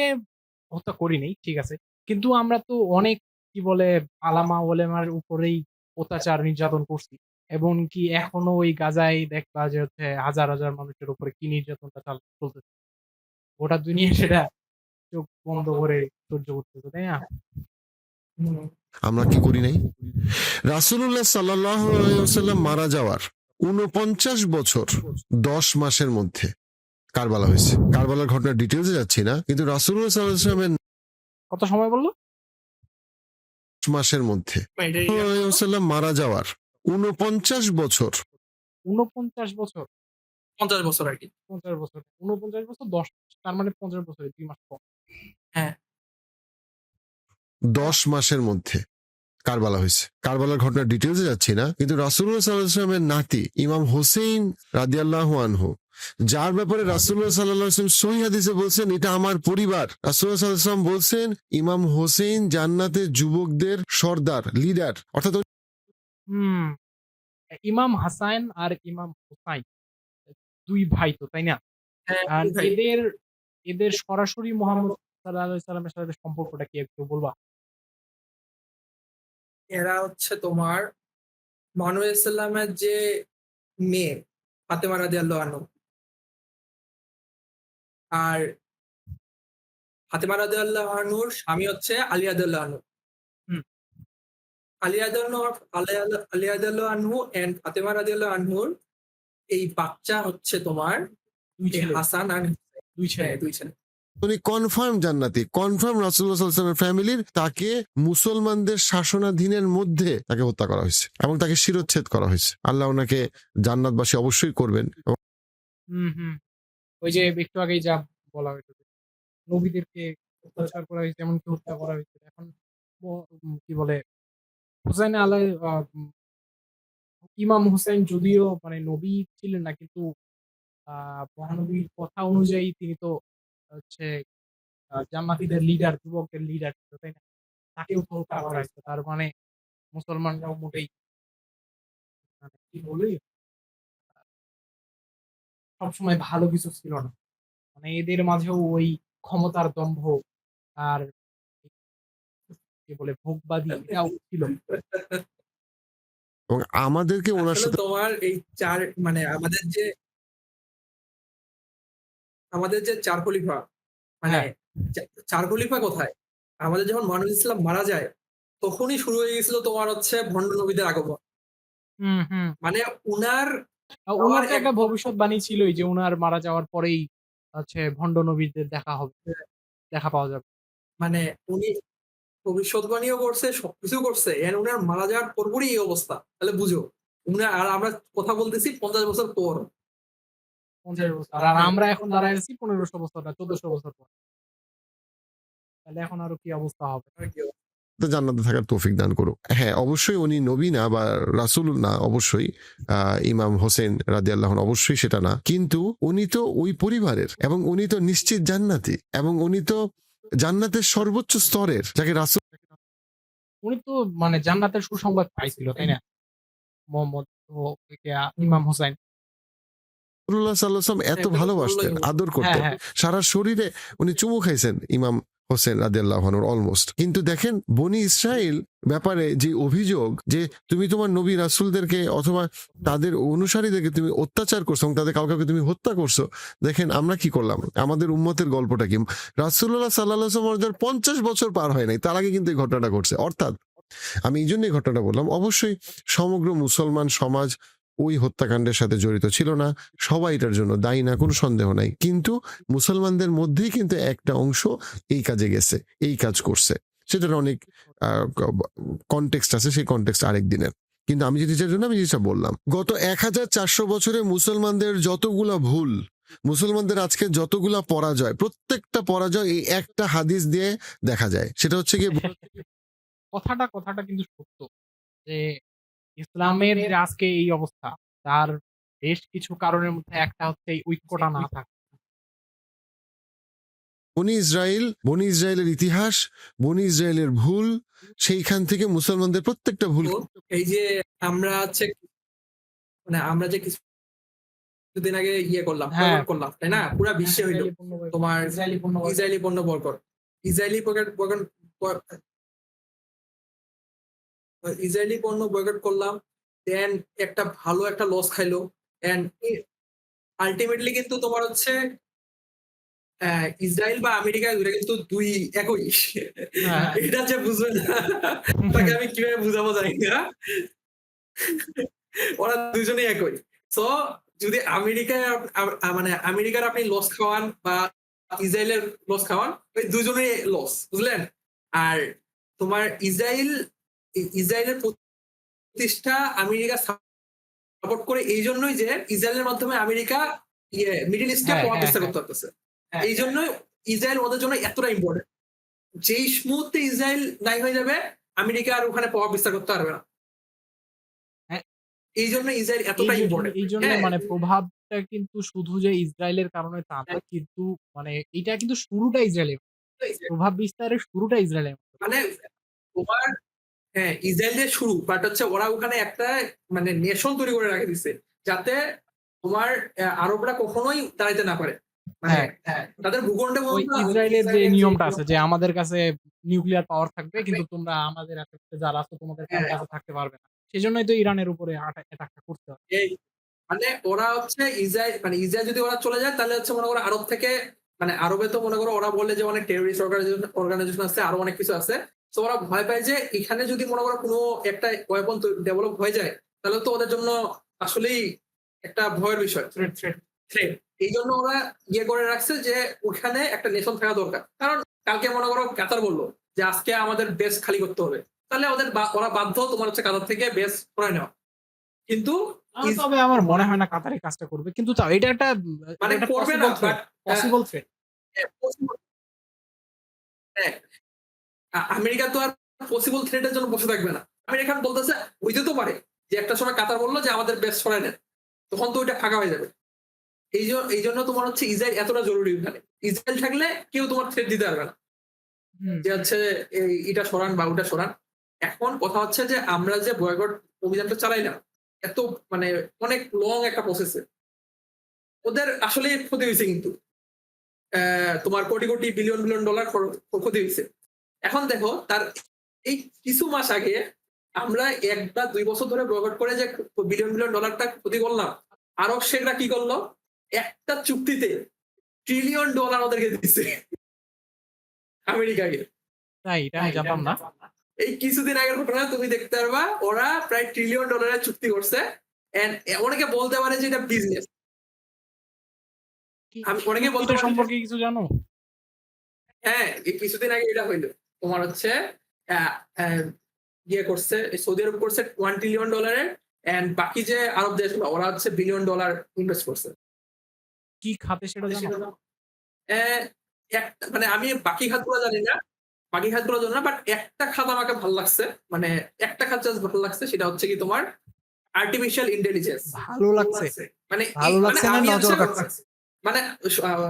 S1: হত্যা করি নাই, ঠিক আছে। কিন্তু আমরা তো অনেক কি বলে আলামা ওলেমার উপরেই অত্যাচার নির্যাতন করছি। এবং কি এখনো ওই গাজায় দেখবা যে হচ্ছে হাজার, হাজার মানুষের উপরে কি নির্যাতনটা চলতেছে। গোটা দুনিয়া সেটা চোখ বন্ধ করে সহ্য করতেছে, তাই না?
S2: হুম।
S3: আমরা কি করি নাই? রাসূলুল্লাহ সাল্লাল্লাহু আলাইহি ওয়াসাল্লাম মারা যাওয়ার ৪৯ বছর ১০ মাসের মধ্যে কারবালা হয়েছে। কারবালার ঘটনার ডিটেইলসে যাচ্ছি না, কিন্তু রাসূলুল্লাহ সাল্লাল্লাহু আলাইহি ওয়াসাল্লামের
S1: কত সময় বলল?
S3: ১০ মাসের মধ্যে
S2: এটাই
S3: সাল্লাল্লাহু আলাইহি ওয়াসাল্লাম মারা যাওয়ার ৪৯ বছর
S1: ৪৯ বছর,
S2: ৫০ বছর আরকি।
S1: ৫০ বছর। ৪৯ বছর ১০ মাস। তার মানে ৫০ বছরে ২ মাস কম।
S2: হ্যাঁ।
S3: ১০ মাসের মধ্যে কারবালা হয়েছে। কারবালার ঘটনার ডিটেইলসে যাচ্ছি না, কিন্তু রাসূলুল্লাহ সাল্লাল্লাহু আলাইহি ওয়াসাল্লামের নাতি ইমাম হোসেইন রাদিয়াল্লাহু আনহু, যার ব্যাপারে রাসূলুল্লাহ সাল্লাল্লাহু আলাইহি ওয়াসাল্লাম সহিহ হাদিসে বলছেন এটা আমার পরিবার। রাসূলুল্লাহ সাল্লাল্লাহু আলাইহি ওয়াসাল্লাম বলছেন ইমাম হোসেইন জান্নাতের যুবকদের সর্দার, লিডার। অর্থাৎ
S1: হুম। ইমাম হাসান আর ইমাম হুসাইন ২ ভাই তো, তাই না?
S2: হ্যাঁ,
S1: আর
S2: ভাই।
S1: এদের সরাসরি মুহাম্মদ সাল্লাল্লাহু আলাইহি সাল্লামের সাথে সম্পর্কটা কি একটু বলবা?
S2: এরা হচ্ছে তোমার মহানবী সাল্লামের যে মেয়ে ফাতেমা রাদিয়াল্লাহু আনহা আর ফাতেমা রাদিয়াল্লাহু আনহুর স্বামী হচ্ছে আলী রাদিয়াল্লাহু আনহু।
S1: হুম।
S2: আলী রাদিয়াল্লাহু আনহু এন্ড ফাতেমা রাদিয়াল্লাহু আনহুর এই বাচ্চা হচ্ছে তোমার
S1: দুই ছেলে
S2: হাসান আর
S1: দুই ছেলে
S2: দুই ছেলে।
S3: উনি কনফার্ম জান্নাতি, কনফার্ম রাসূলুল্লাহ সাল্লাল্লাহু আলাইহি ওয়াসাল্লামের ফ্যামিলির। তাকে মুসলমানদের শাসনাধীনের মধ্যে তাকে হত্যা করা হয়েছে এবং তাকে শিরচ্ছেদ করা হয়েছে। আল্লাহ ওনাকে জান্নাতবাসী অবশ্যই করবেন।
S1: হুম হুম ওই যে একটু আগেই যা বলা হয়েছে যে নবীদেরকে অত্যাচার করা হয়েছে, এমনকি হত্যা করা হয়েছে। এখন কি বলে হুসাইন আলাই ইমাম হুসাইন যদিও মানে নবী ছিলেন না, কিন্তু মহানবীর কথা অনুযায়ী তিনি তো হচ্ছে জান্নাতীদের লিডার, যুবকদের লিডার ছিল, তাই না? তাকেও তো হত্যা করা হয়েছে। তার মানে মুসলমানরাও মোটেই মানে কি বলি সবসময় ভালো কিছু ছিল না। মানে এদের মাঝেও ওই ক্ষমতার দম্ভ আর কি বলে ভোগবাদী এটাও ছিল।
S3: এবং আমাদেরকে ওনার
S2: আসলে
S3: সাথে
S2: তোমার এই মানে আমাদের যে চার খলিফা, মানে
S1: হ্যাঁ
S2: চার খলিফা কোথায়? আমাদের যখন মহানবী ইসলাম মারা যায় তখনই শুরু হয়ে গেছিল তোমার হচ্ছে ভণ্ড নবীদের আগমন।
S1: হুম হুম
S2: মানে উনার
S1: উনার তো
S2: এক
S1: একটা ভবিষ্যৎবাণী ছিলই যে উনার মারা যাওয়ার পরেই হচ্ছে ভণ্ড নবীদের দেখা হবে, দেখা পাওয়া যাবে।
S2: মানে উনি ভবিষ্যৎবাণীও করছে, সবকিছু করছে। উনার মারা যাওয়ার পরপরই এই অবস্থা। তাহলে বুঝো। আর আমরা কথা বলতেছি 50 বছর পর।
S1: 50 বছর। আর আমরা এখন দাঁড়ায় আছি 1500 বছর না 1400 বছর পর। তাহলে এখন আরো কি অবস্থা হবে?
S3: জান্নাতে থাকার তৌফিক দান করুক। হ্যাঁ, অবশ্যই উনি নবী না বা রাসূল না, অবশ্যই ইমাম হোসেন রাদিয়াল্লাহু আনহু অবশ্যই সেটা না, কিন্তু উনি তো ওই পরিবারের এবং উনি তো নিশ্চিত জান্নাতি এবং উনি তো জান্নাতের সর্বোচ্চ স্তরের, যাকে রাসূল
S1: উনি তো মানে জান্নাতের সুসংবাদ পাইছিল, তাই না? মোহাম্মদ ও ইমাম হোসাইন।
S3: রাসূলুল্লাহ সাল্লাল্লাহু আলাইহি ওয়াসাল্লাম এত
S2: এটা তো
S3: ভালোবাসতেন,
S2: বললোই।
S3: আদর
S1: হ্যাঁ
S3: করতেন,
S1: হ্যাঁ
S3: সারা শরীরে উনি চুমু খাইছেন ইমাম হোসেন রাদিয়াল্লাহু আনহুর অলমোস্ট। কিন্তু দেখেন বনি ইসরাইল ব্যাপারে যে অভিযোগ যে তুমি তোমার নবী রাসূলদেরকে অথবা তাদের অনুসারীদেরকে তুমি অত্যাচার করছো এবং তাদের কাউকে কাউকে তুমি হত্যা করছো, দেখেন আমরা কি করলাম, আমাদের উম্মতের গল্পটা কি। রাসূলুল্লাহ সাল্লাল্লাহু আলাইহি ওয়াসাল্লাম 50 বছর পার হয় নাই তার আগে কিন্তু এই ঘটনাটা ঘটছে। অর্থাৎ আমি এই জন্যই ঘটনাটা বললাম, অবশ্যই সমগ্র মুসলমান সমাজ ওই হত্যাকাণ্ডের সাথে জড়িত ছিল না, সবাই এটার জন্য দায়ী না, কোনো সন্দেহ নাই, কিন্তু মুসলমানদের মধ্যেই কিন্তু একটা অংশ এই কাজে গেছে, এই কাজ করছে। সেটার অনেক কনটেক্সট আছে, সেই কনটেক্সট আরেক দিনের। কিন্তু আমি যেটার জন্য আমি যেটা বললাম, গত 1400 বছরে মুসলমানদের যতগুলা ভুল, মুসলমানদের আজকে যতগুলা পরাজয়, প্রত্যেকটা পরাজয় এই একটা হাদিস দিয়ে দেখা যায়। সেটা হচ্ছে গিয়ে
S1: কথাটা কিন্তু সত্য যে ইসলামের যে আজকে এই অবস্থা, তার বেশ কিছু কারণের মধ্যে একটা হচ্ছে এই ঐক্যটা না থাকা।
S3: বনি ইসরায়েলের ইতিহাস, বনি ইসরায়েলের ভুল, সেইখান থেকে মুসলমানদের প্রত্যেকটা ভুল।
S2: তো এই যে আমরা হচ্ছে মানে আমরা যে কিছুদিন আগে করলাম,
S1: হ্যাঁ
S2: বয়কট করলাম, তাই না? পুরা বিশ্বে হইলো
S1: ইসরায়েলি পণ্য বয়কট,
S2: তোমার
S1: ইসরায়েলি পণ্য বয়কট।
S2: ইসরায়েলি পণ্য বয়কট। ইসরায়েলি ইসরায়েলি পণ্য বয়কট করলাম। দেন একটা ভালো একটা লস খাইলো। এন্ড আল্টিমেটলি কিন্তু তোমার হচ্ছে ইসরায়েল বা আমেরিকা দুইটা কিন্তু দুই একই।
S1: হ্যাঁ
S2: এটা যে বুঝবে না তাকে আমি কিভাবে বুঝাবো জানি না। ওরা দুজনেই একই। সো যদি আমেরিকায় মানে আমেরিকার আপনি লস খাওয়ান বা ইসরায়েলের লস খাওয়ান, ওই দুজনেই লস, বুঝলেন? আর তোমার ইসরায়েলের প্রতিষ্ঠা আমেরিকা সাপোর্ট করে এই জন্যই যে ইসরায়েলের মাধ্যমে আমেরিকা মিডল ইস্টে
S1: হ্যাঁ
S2: প্রভাব
S1: হ্যাঁ
S2: বিস্তার
S1: হ্যাঁ
S2: করতে পারতেছে। এই জন্যই ইসরায়েল ওদের জন্য এতটা ইম্পর্টেন্ট। যেই মুহূর্তে ইসরায়েল নাই হয়ে যাবে, আমেরিকা আর ওখানে প্রভাব বিস্তার করতে পারবে না।
S1: হ্যাঁ,
S2: এই জন্য ইসরায়েল
S1: এই
S2: এতটা ইম্পর্টেন্ট।
S1: এই জন্য
S2: হ্যাঁ,
S1: মানে প্রভাবটা কিন্তু শুধু যে ইসরায়েলের কারণে তা না, কিন্তু মানে এটা কিন্তু শুরুটা ইসরায়েলের, প্রভাব বিস্তারের শুরুটা ইসরায়েলের।
S2: মানে তোমার ইসরায়েলের শুরু, বাট হচ্ছে ওরা ওখানে একটা মানে নেশন তৈরি করে রেখে দিছে, যাতে তোমার আরবরা কখনোই দাঁড়াইতে না পারে। মানে
S1: হ্যাঁ
S2: তাদের ভূখণ্ডে
S1: ওই ইসরায়েলের যে নিয়মটা আছে যে আমাদের কাছে নিউক্লিয়ার পাওয়ার থাকবে, কিন্তু তোমরা আমাদের আশেপাশে যারা আছো তোমাদের কারো কাছে থাকতে পারবে না। সেজন্যই তো ইরানের উপরে অ্যাটাকটা করতে হবে।
S2: এই মানে ওরা হচ্ছে ইসরায়েল যদি ওরা চলে যায় তাহলে হচ্ছে মনে করো আরব থেকে মানে আরবে তো মনে করো ওরা বলে যে অনেক টেররিস্ট অর্গানাইজেশন আছে, আরো অনেক কিছু আছে। তো ওরা ভয় পায় যে এখানে যদি মনে করো কোনো একটা ওয়েপন ডেভেলপ হয়ে যায়, তাহলে তো ওদের জন্য আসলেই একটা ভয়ের বিষয়, থ্রেট। এই জন্য ওরা করে রাখছে যে ওখানে একটা নেশন থাকা দরকার। কারণ কালকে মনে করো কাতার বললো যে আজকে আমাদের বেস খালি করতে হবে, তাহলে ওরা বাধ্য তোমার হচ্ছে কাতার থেকে বেস করে নেওয়া। কিন্তু
S1: তবে আমার মনে হয় না কাতারি কাজটা করবে, কিন্তু তাও এটা একটা
S2: মানে করবে না, বাট
S1: পসিবল থ্রেট।
S2: হ্যাঁ, আমেরিকা তো আর পসিবল থ্রেটের জন্য বসে থাকবে না। আমেরিকা বলতেছে হইতে তো পারে যে একটা সময় কাতার বললো যে আমাদের বেস সরাই নেন, তখন তো ওইটা ফাঁকা হয়ে যাবে। এই জন্য তোমার হচ্ছে ইসরায়েল এতটা জরুরি। ওখানে ইসরায়েল থাকলে কেউ তোমার থ্রেট দিতে পারবে না যে হচ্ছে এটা সরান বা ওটা সরান। এখন কথা হচ্ছে যে আমরা যে বয়কট অভিযানটা চালাইলাম, এত মানে অনেক লং একটা প্রসেসে ওদের আসলে ক্ষতি হয়েছে, কিন্তু তোমার crore crore billion billion dollar ক্ষতি হয়েছে। এখন দেখো তার এই কিছু মাস আগে আমরা 1 বা 2 বছর ধরে বয়কট করে যে বিলিয়ন বিলিয়ন ডলারটা ক্ষতি করলাম, আরব শেখরা কি করলো, একটা চুক্তিতে ট্রিলিয়ন ডলার ওদেরকে দিচ্ছে আমেরিকাকে।
S1: তাই এটা আমি জানতাম না।
S2: এই কিছুদিন আগের ঘটনা তুমি দেখতে পারবা, ওরা প্রায় ট্রিলিয়ন ডলারের চুক্তি করছে। অনেকে বলতে পারে যে এটা বিজনেস। আমি অনেকে বলতে
S1: এটা সম্পর্কে কিছু জানো?
S2: হ্যাঁ, এই কিছুদিন আগে এটা হইলো তোমার হচ্ছে করছে সৌদি আরব করছে $1 ট্রিলিয়ন, এন্ড বাকি যে আরব দেশগুলো ওরা হচ্ছে বিলিয়ন ডলার ইনভেস্ট করছে।
S1: কি খাতে সেটা জানো?
S2: মানে আমি বাকি খাতগুলো জানি না, বাট একটা খাত আমাকে ভালো লাগছে, মানে একটা খাত জাস্ট ভালো লাগছে, সেটা হচ্ছে কি তোমার আর্টিফিশিয়াল ইন্টেলিজেন্স।
S1: ভালো লাগছে?
S2: মানে
S1: ভালো লাগছে না নজর কাটছে?
S2: মানে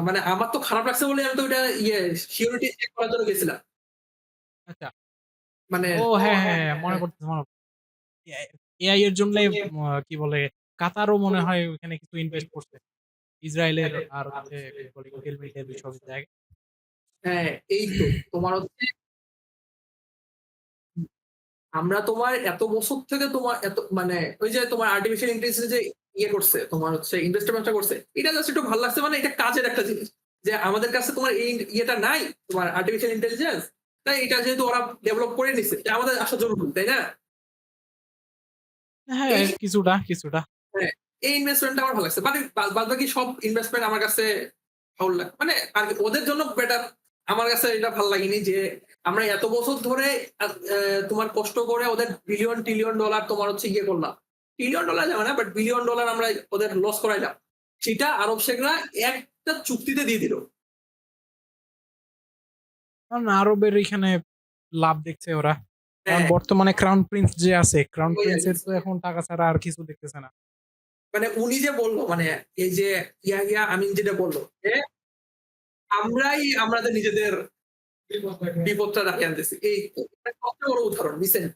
S2: মানে আমার তো খারাপ লাগছে বলে আমি তো ওটা সিকিউরিটি চেক করার জন্য গেছিলাম।
S1: আচ্ছা।
S2: মানে
S1: ও হ্যাঁ, মনে পড়তেছে। এআই এর জন্য কি বলে কাতারও মনে হয় ওখানে কিছু ইনভেস্ট করছে। ইসরায়েলের আর হচ্ছে কি বলে ইন্টেল মিন্টেল সব জায়গায়।
S2: হ্যাঁ, এই তো তোমার হচ্ছে আমরা তোমার এত বছর থেকে তোমার এত মানে ওই যে তোমার আর্টিফিশিয়াল ইন্টেলিজেন্স যে করছে, তোমার হচ্ছে ইনভেস্টমেন্টটা করছে, এটা জাস্ট একটু ভালো লাগছে। মানে এটা কাজের একটা জিনিস যে আমাদের কাছে তোমার এই ইয়েটা নাই, তোমার আর্টিফিশিয়াল ইন্টেলিজেন্স, তাই এটা যেহেতু ওরা ডেভেলপ করে নিচ্ছে, আমাদের আসা জরুরি, তাই না?
S1: হ্যাঁ, কিছুটা।
S2: হ্যাঁ, এই ইনভেস্টমেন্টটা আমার ভালো লাগছে। মানে বাদ বাকি সব ইনভেস্টমেন্ট আমার কাছে ভালো লাগে, মানে আর ওদের জন্য বেটার। আমার কাছে এটা ভালো লাগেনি যে আমরা এত বছর ধরে তোমার কষ্ট করে ওদের বিলিয়ন ট্রিলিয়ন ডলার তোমার হচ্ছে করলাম, ট্রিলিয়ন ডলার যাবে না, বাট বিলিয়ন ডলার আমরা ওদের লস করাইলাম, সেটা আরব শেখরা একটা চুক্তিতে দিয়ে দিল।
S1: কারণ আরবের এখানে লাভ দেখছে ওরা। কারণ
S2: হ্যাঁ,
S1: বর্তমানে ক্রাউন প্রিন্স যে আছে, ক্রাউন
S2: ওই আর কি।
S1: প্রিন্সের তো এখন টাকা ছাড়া আর কিছু দেখতেছে না।
S2: মানে উনি যে বললো, মানে এই যে আমিন যেটা বললো যে আমরাই আমাদের নিজেদের বিপদটা রাখে আনতেছি, এই সবচেয়ে বড় উদাহরণ রিসেন্ট।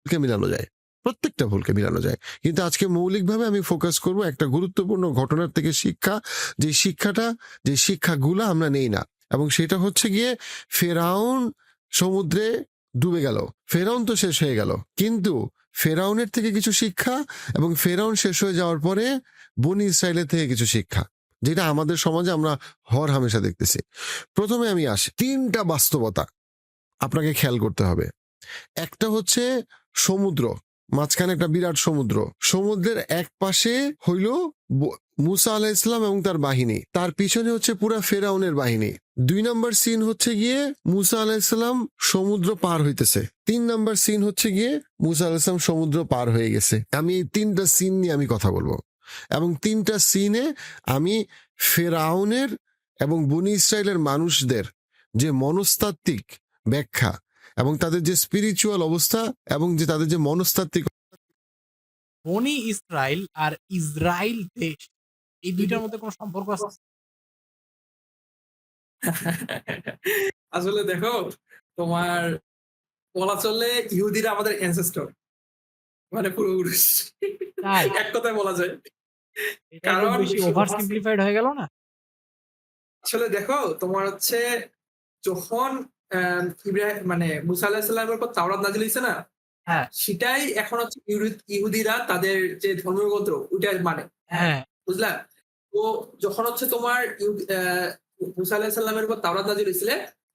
S3: ভুলকে মিলানো যায়, প্রত্যেকটা ভুলকে মিলানো যায়, কিন্তু আজকে মৌলিকভাবে আমি ফোকাস করব একটা গুরুত্বপূর্ণ ঘটনার থেকে শিক্ষা, যে শিক্ষাগুলো আমরা নেই না, এবং সেটা হচ্ছে গিয়ে ফেরাউন সমুদ্রে ডুবে গেল, ফেরাউন তো শেষ হয়ে গেল, কিন্তু ফেরাউনের থেকে কিছু শিক্ষা এবং ফেরাউন শেষ হয়ে যাওয়ার পরে বনি ইসরায়েলের থেকে কিছু শিক্ষা, যেটা আমাদের সমাজে আমরা হর হামেশা দেখতেছি। প্রথমে আমি আসি, 3টা বাস্তবতা আপনাকে খেয়াল করতে হবে। একটা হচ্ছে সমুদ্র, মাঝখানে একটা বিরাট সমুদ্র, সমুদ্রের এক পাশে হইল মুসা আলাহ ইসলাম এবং তার বাহিনী, তার পিছনে হচ্ছে পুরা ফেরাউনের বাহিনী। 2 নম্বর সিন হচ্ছে গিয়ে মুসা আলাহ ইসলাম সমুদ্র পার হইতেছে। 3 নম্বর সিন হচ্ছে গিয়ে মুসা আলাহ ইসলাম সমুদ্র পার হয়ে গেছে। আমি এই 3টা সিন নিয়ে আমি কথা বলবো, এবং 3টা সিনে আমি ফেরাউনের এবং বনি ইসরায়েলের মানুষদের যে মনস্তাত্ত্বিক ব্যাখ্যা এবং তাদের যে স্পিরিচুয়াল অবস্থা এবং যে তাদের যে মনস্তাত্ত্বিক,
S1: বনি ইসরায়েল আর ইসরায়েল দেশ, এই দুইটার মধ্যে কোনো সম্পর্ক আছে?
S2: আসলে দেখো, তোমার বলা চলে ইহুদিরা আমাদের অ্যানসেস্টর, মানে পূর্বপুরুষ,
S1: তাই?
S2: এক কথায় বলা যায়।
S1: এটা একটু
S2: কারণ
S1: বেশি ওভার সিম্পলিফাইড হয়ে গেল না?
S2: আসলে দেখো তোমার হচ্ছে যখন ইব্রাহিম মানে মুসা আলাইহিস সালামের উপর তাওরাত নাযিল হইছে না,
S1: হ্যাঁ,
S2: সেটাই এখন হচ্ছে ইহুদিরা তাদের যে ধর্মীয় গ্রন্থ ওইটা মানে,
S1: হ্যাঁ।
S2: বুঝলা? তো যখন হচ্ছে তোমার মুসা আলাইহিস সালামের উপর তাওরাত নাযিল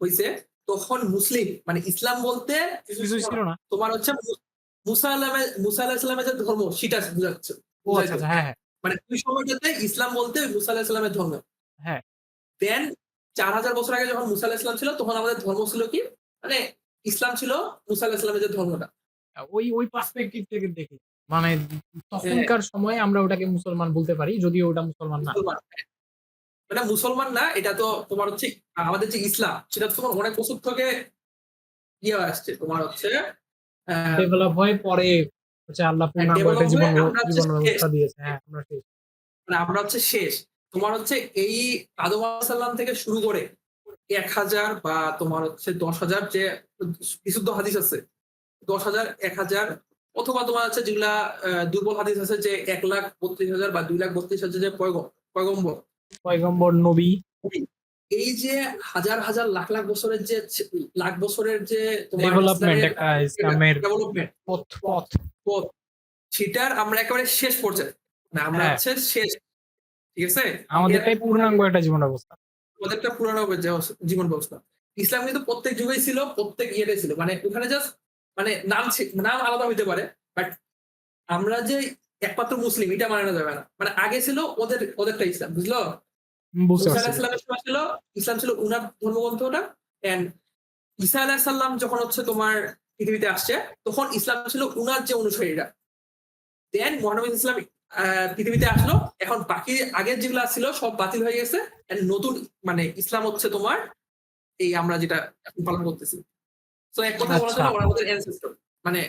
S2: হইছে, তখন মুসলিম মানে ইসলাম বলতে
S1: কিছুই ছিল না।
S2: তোমার হচ্ছে মুসা আলাইহিস সালামের যে ধর্ম সেটা বুঝাচ্ছে।
S1: ও আচ্ছা আচ্ছা, হ্যাঁ হ্যাঁ
S2: মানে ওই সময়টাতে ইসলাম বলতে মুসা আলাইহিস সালামের ধর্ম।
S1: হ্যাঁ।
S2: দেন 4000 বছর আগে যখন মুসা আলাইহিস সালাম ছিল, তখন আমাদের ধর্ম ছিল কি, মানে ইসলাম ছিল মুসা আলাইহিস সালামের যে ধর্মটা।
S1: ওই পার্সপেক্টিভ থেকে দেখি মানে তখনকার সময়ে আমরা ওটাকে মুসলমান বলতে পারি, যদিও ওটা মুসলমান না।
S2: মুসলমান, এটা মুসলমান না, এটা তো তোমার হচ্ছে আমাদের যে ইসলাম সেটা তো তোমার অনেক বছর থেকে ইয়ে আসছে, তোমার হচ্ছে
S1: ডেভেলপ হয়ে পরে হচ্ছে আল্লাহ পূর্ণাঙ্গ
S2: develop
S1: একটা
S2: হয়ে আমরা হচ্ছে
S1: জীবন ব্যবস্থা দিয়েছে। হ্যাঁ, আমরা শেষ।
S2: মানে আমরা হচ্ছে শেষ। তোমার হচ্ছে এই আদম আলাইহিস সালাম থেকে শুরু করে 1000 বা তোমার হচ্ছে 10,000 যে বিশুদ্ধ হাদিস আছে, 10,000, 1000, অথবা তোমার হচ্ছে যেগুলা দুর্বল হাদিস আছে যে 1,32,000 বা 2,32,000 যে পয়গম্বর,
S1: পয়গম্বর, নবী,
S2: এই যে হাজার হাজার লাখ লাখ বছরের যে লাখ বছরের যে তোমার
S1: ডেভেলপমেন্ট, একটা ইসলামের
S2: ডেভেলপমেন্ট
S1: পথ পথ
S2: পথ, সেটার আমরা একেবারে শেষ পর্যায়ে, না আমরা
S1: হ্যাঁ।
S2: হচ্ছে শেষ, ঠিক আছে?
S1: আমাদেরটাই পূর্ণাঙ্গ একটা জীবন ব্যবস্থা।
S2: ওদেরটা পুরানো জীবন ব্যবস্থা। ইসলাম কিন্তু প্রত্যেক যুগেই ছিল, প্রত্যেক ইয়েতে ছিল, মানে ওখানে জাস্ট মানে নাম আলাদা হইতে পারে, বাট আমরা যে একমাত্র মুসলিম এটা মানানো যাবে না। মানে আগে ছিল ওদেরটা ইসলাম, বুঝলো?
S1: বুঝতে
S2: মুসা
S1: পারছি।
S2: আলাইহিস সালামের সময় ছিল ইসলাম ছিল উনার ধর্মগ্রন্থটা, এন্ড ঈসা আলাইহিস সালাম যখন হচ্ছে তোমার পৃথিবীতে আসছে, তখন ইসলাম ছিল উনার যে অনুসারীরা। দেন মুহাম্মদ ইসলাম পৃথিবীতে আসলো, এখন বাকি আগের যেগুলো ছিল সব বাতিল হয়ে গেছে, and নতুন মানে ইসলাম হচ্ছে তোমার এই আমরা যেটা এখন পালন করতেছি। তো এক কথা বলা যায়
S1: আচ্ছা।
S2: ওরা আমাদের ancestor, মানে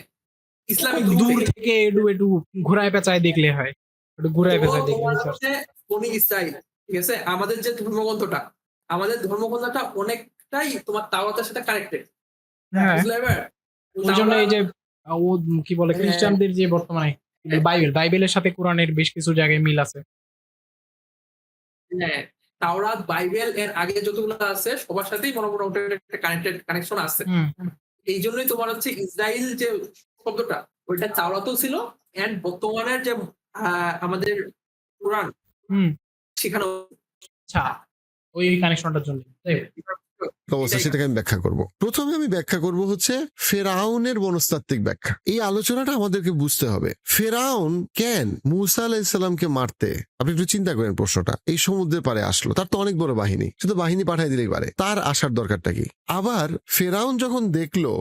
S2: ইসলামিক
S1: খুব দূর থেকে একটু ঘুরায় পেঁচায় দেখলে হয়, একটু ঘুরায় পেঁচায় দেখলে বুঝতে পারছি।
S2: বনি ইসরাইল, ঠিক আছে? আমাদের যে ধর্মগ্রন্থটা অনেকটাই তোমার তাওরাতের সাথে কানেক্টেড,
S1: হ্যাঁ,
S2: বুঝলে এবার?
S1: ওই জন্য এই যে ও কি বলে
S2: হ্যাঁ।
S1: খ্রিস্টানদের যে বর্তমানে বাইবেলের সাথে কোরআনের বেশ কিছু জায়গায় মিল আছে।
S2: হ্যাঁ, তাওরাত, বাইবেল এর আগে যতগুলো আছে সবার সাথেই মোটামুটি একটা কানেকশন আছে।
S1: হুম,
S2: এই জন্যই তোমার হচ্ছে ইসরাইল যে শব্দটা, ওইটা তাওরাতেও ছিল, এন্ড বর্তমানের যে আমাদের কোরআন
S1: হুম।
S2: সেখানেও।
S1: আচ্ছা, ওই কানেকশনটার জন্য
S3: অবস্থা সেটাকে আমি ব্যাখ্যা করব। প্রথমে আমি ব্যাখ্যা করব হচ্ছে ফেরাউনের মনস্তাত্ত্বিক ব্যাখ্যা। এই আলোচনাটা আমাদেরকে বুঝতে হবে, ফেরাউন কেন মুসা আলাইহিস সালামকে মারতে, আপনি একটু চিন্তা করেন প্রশ্নটা, এই সমুদ্রের পারে আসলো, তার তো অনেক বড় বাহিনী, শুধু বাহিনী পাঠাই দিলেই পারে, তার আসার দরকারটা কি? আবার ফেরাউন যখন দেখলো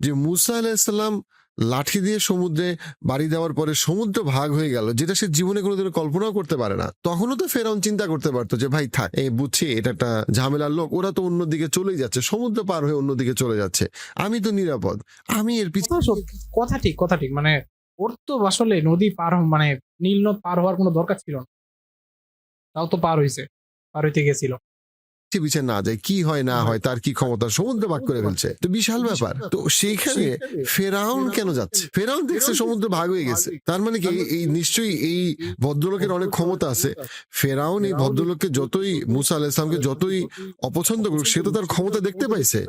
S3: যে মুসা আলাইহিস সালাম লাঠি দিয়ে সমুদ্রে বাড়ি দেওয়ার পরে সমুদ্র ভাগ হয়ে গেল, যেটা সে জীবনে কোনোদিনও কল্পনাও করতে পারে না, তখনও তো ফেরাউন চিন্তা করতে পারতো যে ভাই থাক, এই বুঝছি এটা একটা ঝামেলার লোক, ওরা তো অন্যদিকে চলেই যাচ্ছে, সমুদ্র পার হয়ে অন্যদিকে চলে যাচ্ছে, আমি তো নিরাপদ, আমি এর পিছনে।
S1: কথা ঠিক মানে ওর তো আসলে নদী মানে নীল নদ পার হওয়ার কোনো দরকার ছিল না, তাও তো পার হইতে গেছিল।
S3: পিছিয়ে না যায়, কি হয় না হয়, তার কি ক্ষমতা, সমুদ্র ভাগ করে ফেলছে, তো বিশাল ব্যাপার। তো সেইখানে ফেরাউন কেন যাচ্ছে? ফেরাউন দেখছে সমুদ্র ভাগ হয়ে গেছে, তার মানে কি এই নিশ্চয়ই এই ভদ্রলোকের অনেক ক্ষমতা আছে। ফেরাউন এই ভদ্রলোককে যতই, মুসা আলাইহিস সালামকে যতই অপছন্দ করুক, সে তো তার ক্ষমতা দেখতে পাইছে।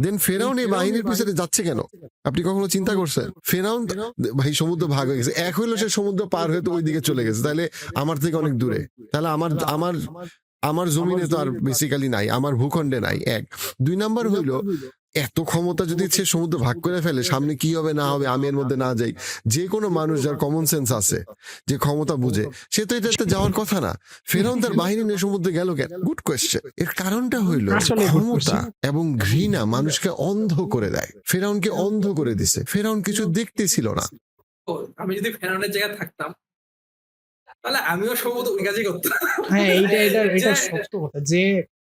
S3: দেন ফেরাউন এই বাহিনীর পিছনে যাচ্ছে কেন? আপনি কখনো চিন্তা করছেন? ফেরাউন ভাই সমুদ্র ভাগ হয়ে গেছে, এক হইলো সে সমুদ্র পার হয়ে তো ওই দিকে চলে গেছে, তাহলে আমার থেকে অনেক দূরে, তাহলে আমার জমিনে তো আর বেসিক্যালি নাই, আমার ভূখণ্ডে নাই। এক, দুই নাম্বার হইলো এত ক্ষমতা যদি সে সমুদ্র ভাগ করে ফেলে, সামনে কি হবে না হবে আমি এর মধ্যে না যাই। যে কোনো মানুষ যার কমন সেন্স আছে, যে ক্ষমতা বুঝে, সে তো এটাতে যাওয়ার কথা না। ফেরাউন তার বাহিনী নিয়ে সমুদ্রে গেল কেন? Good question. এর কারণটা হইলো ক্ষমতা এবং ঘৃণা মানুষকে অন্ধ করে দেয়। ফেরাউনকে অন্ধ করে দিছে, ফেরাউন কিছু দেখতেছিল না।
S2: আমি যদি ফেরাউনের জায়গায় থাকতাম তাহলে আমিও সম্ভবত ওই কাজই করতাম।
S1: হ্যাঁ, এটা সত্য কথা যে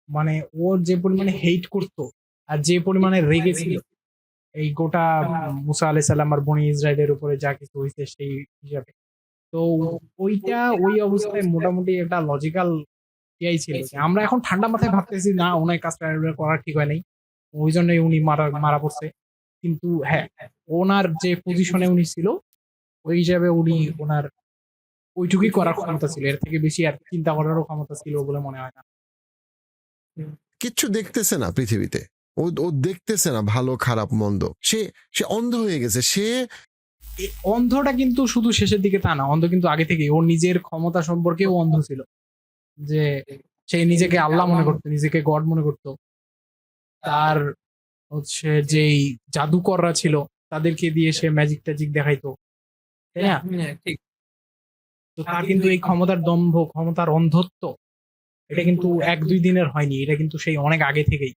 S1: মানে ওর যে পরিমাণে হেট করতো আর যে পরিমাণে রেগেছিল এই গোটা মুসা আলাইহিস সালাম আর বনি ইসরায়েলের উপরে যা কিছু হয়েছে সেই হিসাবে, তো ওই অবস্থায় মোটামুটি একটা লজিক্যাল ইয়াই ছিল যে আমরা এখন ঠান্ডা মাথায় ভাবতেছি না ওনার কাজটা করা ঠিক হয় নাই, ওই জন্যই উনি মারা পড়ছে। কিন্তু হ্যাঁ, ওনার যে পজিশনে উনি ছিল ওই হিসাবে উনি ওনার ওইটুকুই করার ক্ষমতা ছিল, এর থেকে বেশি আর চিন্তা করারও ক্ষমতা ছিল বলে মনে হয় না।
S3: কিচ্ছু দেখতেছে না পৃথিবীতে, ও দেখতেছে না ভালো খারাপ মন্দ, সে অন্ধ হয়ে গেছে। সে
S1: অন্ধটা কিন্তু শুধু শেষের দিকে তা না, অন্ধ কিন্তু আগে থেকে ওর নিজের ক্ষমতা সম্পর্কেও অন্ধ ছিল। যে সে নিজেকে আল্লাহ মনে করতো, নিজেকে গড মনে করতো। তার হচ্ছে যেই জাদুকররা ছিল তাদেরকে দিয়ে সে ম্যাজিক ট্যাজিক দেখাইতো, তাই না?
S2: হ্যাঁ, ঠিক।
S1: তো তার কিন্তু এই ক্ষমতার দম্ভ, ক্ষমতার অন্ধত্ব, এটা কিন্তু 1-2 দিনের হয়নি, এটা কিন্তু সেই অনেক আগে থেকেই।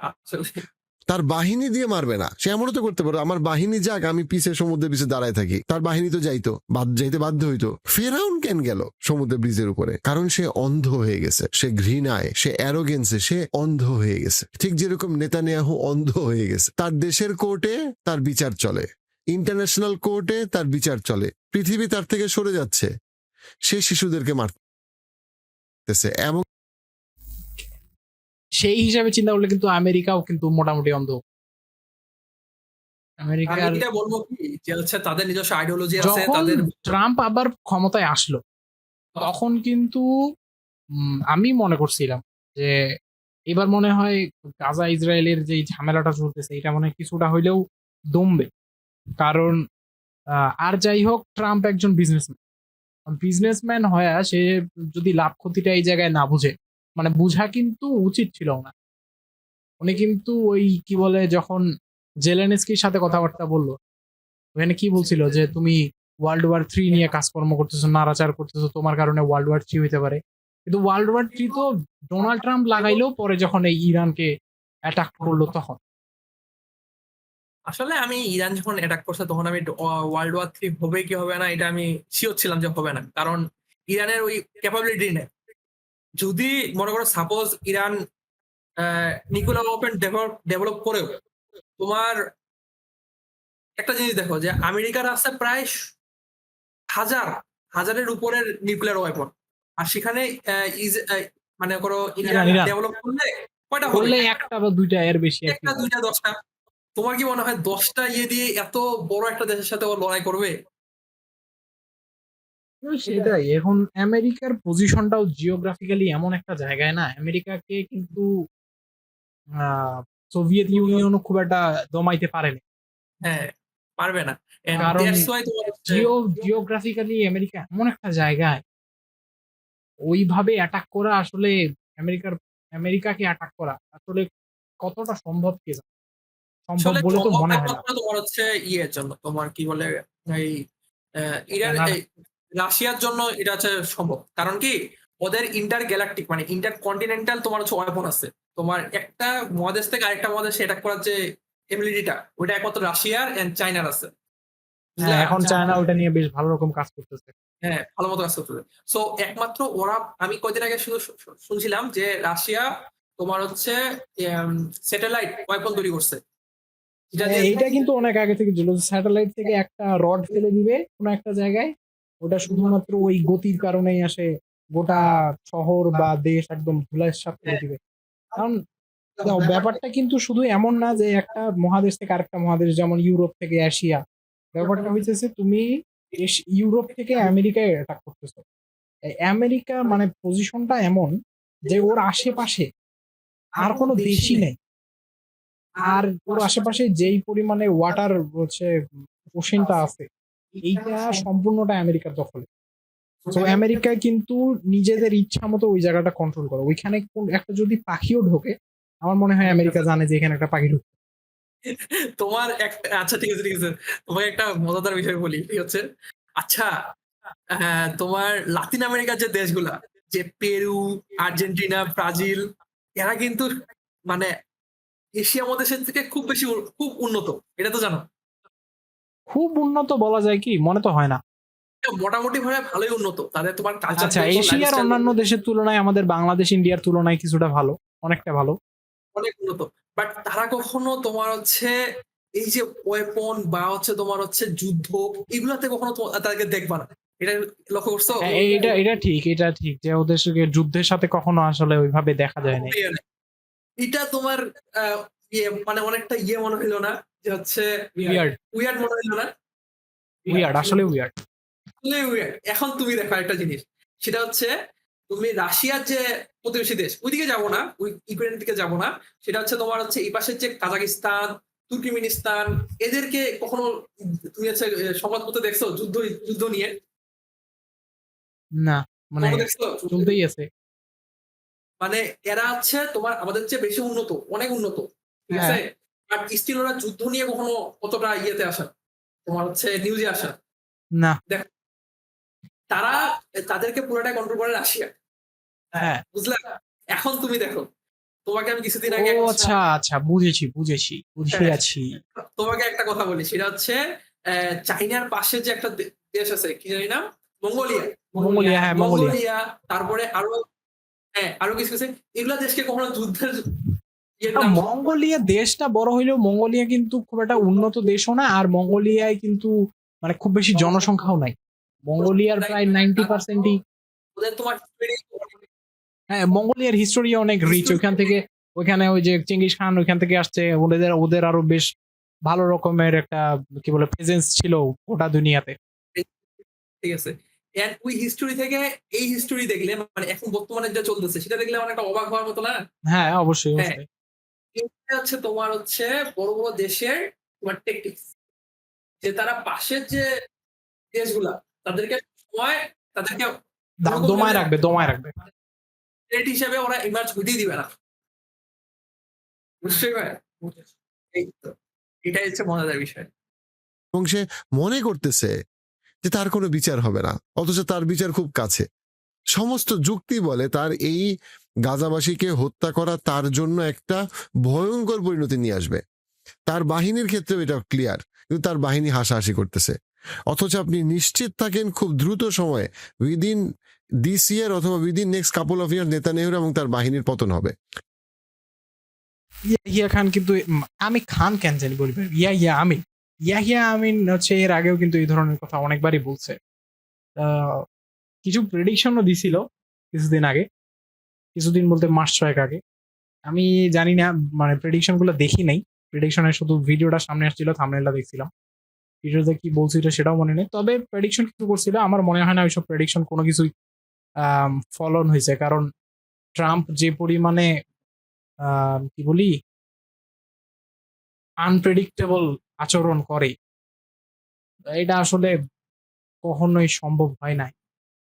S2: আসলে
S3: তার বাহিনী দিয়ে মারবে না, সে এমনও তো করতে পারো আমার বাহিনী যাক, আমি পিছে সমুদ্রের পিছে দাঁড়ায় থাকি। তার বাহিনী তো যাইতো, যাইতে বাধ্য হইতো। ফেরাউন কেন গেল সমুদ্রের ব্রিজের উপরে? কারণ সে অন্ধ হয়ে গেছে, সে ঘৃণায়, সে অ্যারোগেন্সে সে অন্ধ হয়ে গেছে। ঠিক যেরকম নেতানিয়াহু অন্ধ হয়ে গেছে। তার দেশের কোর্টে তার বিচার চলে, ইন্টারন্যাশনাল কোর্টে তার বিচার চলে, পৃথিবী তার থেকে সরে যাচ্ছে, সে শিশুদেরকে মারতেছে। এবং
S1: সেই হিসাবে চিন্তা করলে কিন্তু আমেরিকাও কিন্তু মোটামুটি অন্ধ।
S2: আমি
S1: আমেরিকার
S2: এটা বলবো কি যে হচ্ছে তাদের নিজস্ব আইডিওলজি আছে,
S1: যখন
S2: তাদের
S1: ট্রাম্প আবার ক্ষমতায় আসলো তখন কিন্তু আমি মনে করছিলাম যে এবার মনে হয় গাজা ইসরায়েলের যে ঝামেলাটা চলতেছে এটা মনে হয় কিছুটা হইলেও দমবে। কারণ আর যাই হোক, ট্রাম্প একজন বিজনেসম্যান হয়ে সে যদি লাভ ক্ষতিটা এই জায়গায় না বুঝে, মানে বুঝা কিন্তু উচিত ছিল না। উনি কিন্তু ওই কি বলে, যখন জেলেনস্কির সাথে কথাবার্তা বললো, ওখানে কি বলছিল যে তুমি World War III নিয়ে কাজকর্ম করতেছো, নাড়াচার করতেছো, তোমার কারণে World War III হইতে পারে। কিন্তু World War III তো ডোনাল্ড ট্রাম্প লাগাইলো পরে, যখন এই ইরানকে অ্যাটাক করলো তখন।
S2: আসলে আমি ইরান যখন অ্যাটাক করছে তখন আমি World War III হবে কি হবে না এটা আমি শিওর ছিলাম যে হবে না, কারণ ইরানের ওই ক্যাপাবিলিটি নেই। যদি মনে করো suppose Iran nuclear weapon develop করেও, তোমার একটা জিনিস দেখো যে আমেরিকার আছে প্রায় হাজারের উপরের নিউক্লিয়ার ওয়েপন, আর সেখানে মানে করো ইরান
S1: ইরান
S2: ডেভেলপ করলে কয়টা হবে?
S1: করলে একটা বা দুইটা, এর বেশি আর কি।
S2: একটা, দুইটা, 10টা। তোমার কি মনে হয় 10টা ইয়ে দিয়ে এত বড় একটা দেশের সাথে ও লড়াই করবে?
S1: সেটাই, এখন আমেরিকার পজিশনটাও জিওগ্রাফিক্যালি এমন একটা জায়গায় না, আমেরিকাকে কিন্তু সোভিয়েত ইউনিয়নও খুব একটা দমাইতে পারেনি।
S2: হ্যাঁ, পারবে না। এন্ড
S1: কারণ
S2: দ্যাটস ওয়াই তোমার হচ্ছে
S1: জিওগ্রাফিক্যালি আমেরিকা এমন একটা জায়গায় ওইভাবে অ্যাটাক করা আসলে আমেরিকাকে অ্যাটাক করা আসলে কতটা সম্ভব, কি জানে? সম্ভব
S2: আসলে
S1: বলে তো
S2: সম্ভব
S1: মনে হয় না।
S2: একমাত্র তোমার হচ্ছে ইয়ের জন্য, তোমার কি বলে এই ইরান
S1: না,
S2: এই রাশিয়ার জন্য এটা হচ্ছে সম্ভব। কারণ কি ওদের ইন্টার গ্যালাকটিক মানে ইন্টার কন্টিনেন্টাল তোমার হচ্ছে ওয়েপন আছে। তোমার একটা মহাদেশ থেকে আরেকটা মহাদেশে অ্যাটাক করার যে এবিলিটিটা, ওইটা একমাত্র রাশিয়ার এন্ড চায়নার আছে। বুঝলা?
S1: হ্যাঁ, এখন চায়না ওটা নিয়ে বেশ ভালো রকম কাজ করতেছে।
S2: হ্যাঁ, ভালো মতো কাজ করতেছে। সো একমাত্র ওরা, আমি কয়দিন আগে শুধু শুনছিলাম যে রাশিয়া তোমার হচ্ছে স্যাটেলাইট ওয়েপন তৈরি করছে। যেটা
S1: হ্যাঁ,
S2: দিয়ে
S1: এইটা কিন্তু অনেক আগে থেকে ছিল, স্যাটেলাইট থেকে একটা রড ফেলে দিবে কোনো একটা জায়গায়, ওটা শুধুমাত্র ওই গতির কারণেই আসে গোটা শহর বা দেশ একদম ধুলাইসাৎ করে দিবে। কারণ দেখো, ব্যাপারটা কিন্তু শুধু এমন না যে একটা মহাদেশ থেকে আরেকটা মহাদেশ, যেমন ইউরোপ থেকে এশিয়া, ব্যাপারটা হইতেছে তুমি ইউরোপ থেকে আমেরিকায় অ্যাটাক করতেছো। এই আমেরিকা মানে পজিশনটা এমন যে ওর আশেপাশে আর কোনো দেশই নেই, আর ওর আশেপাশে যেই পরিমাণে ওয়াটার হচ্ছে ওশেনটা আছে, এইটা সম্পূর্ণটা আমেরিকার দখলে। তো আমেরিকায় কিন্তু নিজেদের ইচ্ছা মতো ওই জায়গাটা কন্ট্রোল করে। ওইখানে একটা যদি পাখিও ঢোকে, আমার মনে হয় আমেরিকা জানে যে এখানে একটা পাখি ঢুকবে।
S2: তোমার একটা, আচ্ছা ঠিক আছে ঠিক আছে, তোমাকে একটা মজাদার বিষয় বলি, ঠিক হচ্ছে আচ্ছা তোমার লাতিন আমেরিকার যে দেশগুলা, যে পেরু, আর্জেন্টিনা, ব্রাজিল, এরা কিন্তু মানে এশিয়া মহাদেশের থেকে খুব বেশি খুব উন্নত, এটা তো জানো।
S1: খুব উন্নত বলা যায় কি, মনে তো হয় না।
S2: মোটামুটি ভাবে ভালোই উন্নত, তাদের তোমার কালচার
S1: আচ্ছা,
S2: বলতো,
S1: এশিয়ার
S2: লাইফস্টাইল
S1: অন্যান্য দেশের তুলনায় আমাদের বাংলাদেশ ইন্ডিয়ার তুলনায় কিছুটা ভালো, অনেকটা ভালো।
S2: অনেক উন্নত। বাট তারা কখনো তোমার হচ্ছে এই যে ওয়েপন বা হচ্ছে তোমার হচ্ছে যুদ্ধ, এগুলাতে কখনো তাদেরকে দেখবা না। এটা লক্ষ্য করছো?
S1: হ্যাঁ, এটা ঠিক যে ওদের সঙ্গে যুদ্ধের সাথে কখনো আসলে ওইভাবে দেখা যায় নাই।
S2: এটা তোমার মানে অনেকটা মনে হইলো না যে হচ্ছে
S1: উইয়ার্ড,
S2: উইয়ার্ড মনে হইলো না?
S1: আসলে উইয়ার্ড।
S2: আসলে weird। এখন তুমি দেখো একটা জিনিস, সেটা হচ্ছে তুমি রাশিয়ার যে প্রতিবেশী দেশ, ওইদিকে যাবো না, ওই ইউক্রেনের দিকে যাবো না, সেটা হচ্ছে তোমার হচ্ছে এই পাশের যে কাজাকিস্তান, তুর্কমেনিস্তান, এদেরকে কখনো তুমি হচ্ছে সংবাদপত্রে দেখছো যুদ্ধ যুদ্ধ নিয়ে?
S1: না, মানে
S2: তোমরা দেখছো?
S1: চলতেই আছে।
S2: মানে এরা হচ্ছে তোমার আমাদের চেয়ে বেশি উন্নত, অনেক উন্নত। ঠিক
S1: হ্যাঁ।
S2: আছে? বাট স্টিল ওরা যুদ্ধ নিয়ে কখনো অতটা ইয়েতে আসে না। তোমার হচ্ছে নিউজে আসে না।
S1: না।
S2: দেখো তারা তাদেরকে পুরোটাই কন্ট্রোল করে রাশিয়া।
S1: হ্যাঁ।
S2: বুঝলা? এখন তুমি দেখো, তোমাকে আমি কিছুদিন
S1: ও
S2: আগে
S1: আচ্ছা, আচ্ছা, বুঝেছি, বুঝেছি, বুঝে
S2: হ্যাঁ,
S1: আছি।
S2: তোমাকে একটা কথা বলি সেটা হচ্ছে চাইনার পাশে যে একটা দেশ আছে কি জানি না? মঙ্গোলিয়া।
S1: মঙ্গোলিয়া, হ্যাঁ, মঙ্গোলিয়া।
S2: মঙ্গোলিয়া তারপরে আরো হ্যাঁ, আরো কিছু আছে। এগুলা দেশকে কখনো যুদ্ধের ইয়ের নাম
S1: মঙ্গোলিয়া দেশটা বড় হইলেও মঙ্গোলিয়া কিন্তু খুব একটা উন্নত দেশও না, আর মঙ্গোলিয়ায় কিন্তু মানে খুব বেশি জনসংখ্যাও নাই। মঙ্গোলিয়ার প্রায় 90%ই,
S2: ওদের তোমার
S1: হ্যাঁ, মঙ্গোলিয়ার হিস্টোরি অনেক রিচ। ওইখান থেকে ওইখানে ওই যে চেঙ্গিস খান ওইখান থেকে আসছে, ওদের ওদের আরো বেশ ভালো রকমের একটা কি বলে প্রেজেন্স ছিল গোটা দুনিয়াতে।
S2: ঠিক আছে। এন্ড ওই হিস্টোরি থেকে এই হিস্টোরি দেখলে মানে এখন বর্তমানে যা চলতেছে সেটা দেখলে আমার একটা অবাক হওয়ার মতো না?
S1: হ্যাঁ, অবশ্যই,
S2: হ্যাঁ।
S1: অবশ্যই।
S2: এটা হচ্ছে তোমার হচ্ছে বড়, বড় দেশের তোমার টেকটিক্স। যে তারা পাশের যে দেশগুলা তাদেরকে সময় তাদেরকে ওরকম
S1: দমায়
S2: level এ
S1: রাখবে, দমায় রাখবে।
S2: threat হিসেবে ওরা ইমার্জ হইতেই দিবে না। বুঝতেই পারে? এই তো। এটাই হচ্ছে মজাদার বিষয়।
S3: এবং সে মনে করতেছে যে তার কোনো বিচার হবে না, অথচ তার বিচার খুব কাছে। সমস্ত যুক্তি বলে তার এই গাজাবাসীকে হত্যা করা তার জন্য একটা ভয়ঙ্কর পরিণতি নিয়ে আসবে। তার বাহিনীর ক্ষেত্রেও এটা ক্লিয়ার, কিন্তু তার বাহিনী হাসাহাসি করতেছে। অথচ আপনি নিশ্চিত থাকেন খুব দ্রুত সময়ে উইদিন দিস ইয়ার অথবা within next couple of year Netanyahu এবং তার বাহিনীর পতন হবে।
S1: ইয়াহিয়া খান কিন্তু আমি খান কেন জানি বলি, ইয়াহিয়া আমিন হচ্ছে এর আগেও কিন্তু এই ধরনের কথা অনেকবারই বলছে। কিছু প্রেডিকশনও দিছিল কিছুদিন আগে, কিছুদিন বলতে মাস 6 আগে। আমি জানি না, মানে প্রেডিকশন গুলো দেখি নাই। প্রেডিকশনের শুধু ভিডিওটা সামনে আসছিল, থাম্বনেলটা দেখছিলাম। ভিডিওতে কি বলছিল সেটাও মনে নেই, তবে প্রেডিকশন কিছু করছিল। আমার মনে হয় না ওইসব প্রেডিকশন কোনো কিছুই ফলন হয়েছে, কারণ ট্রাম্প যে পরিমাণে কি বলি আনপ্রেডিক্টেবল আচরণ করে, এটা আসলে কখনোই সম্ভব হয় নাই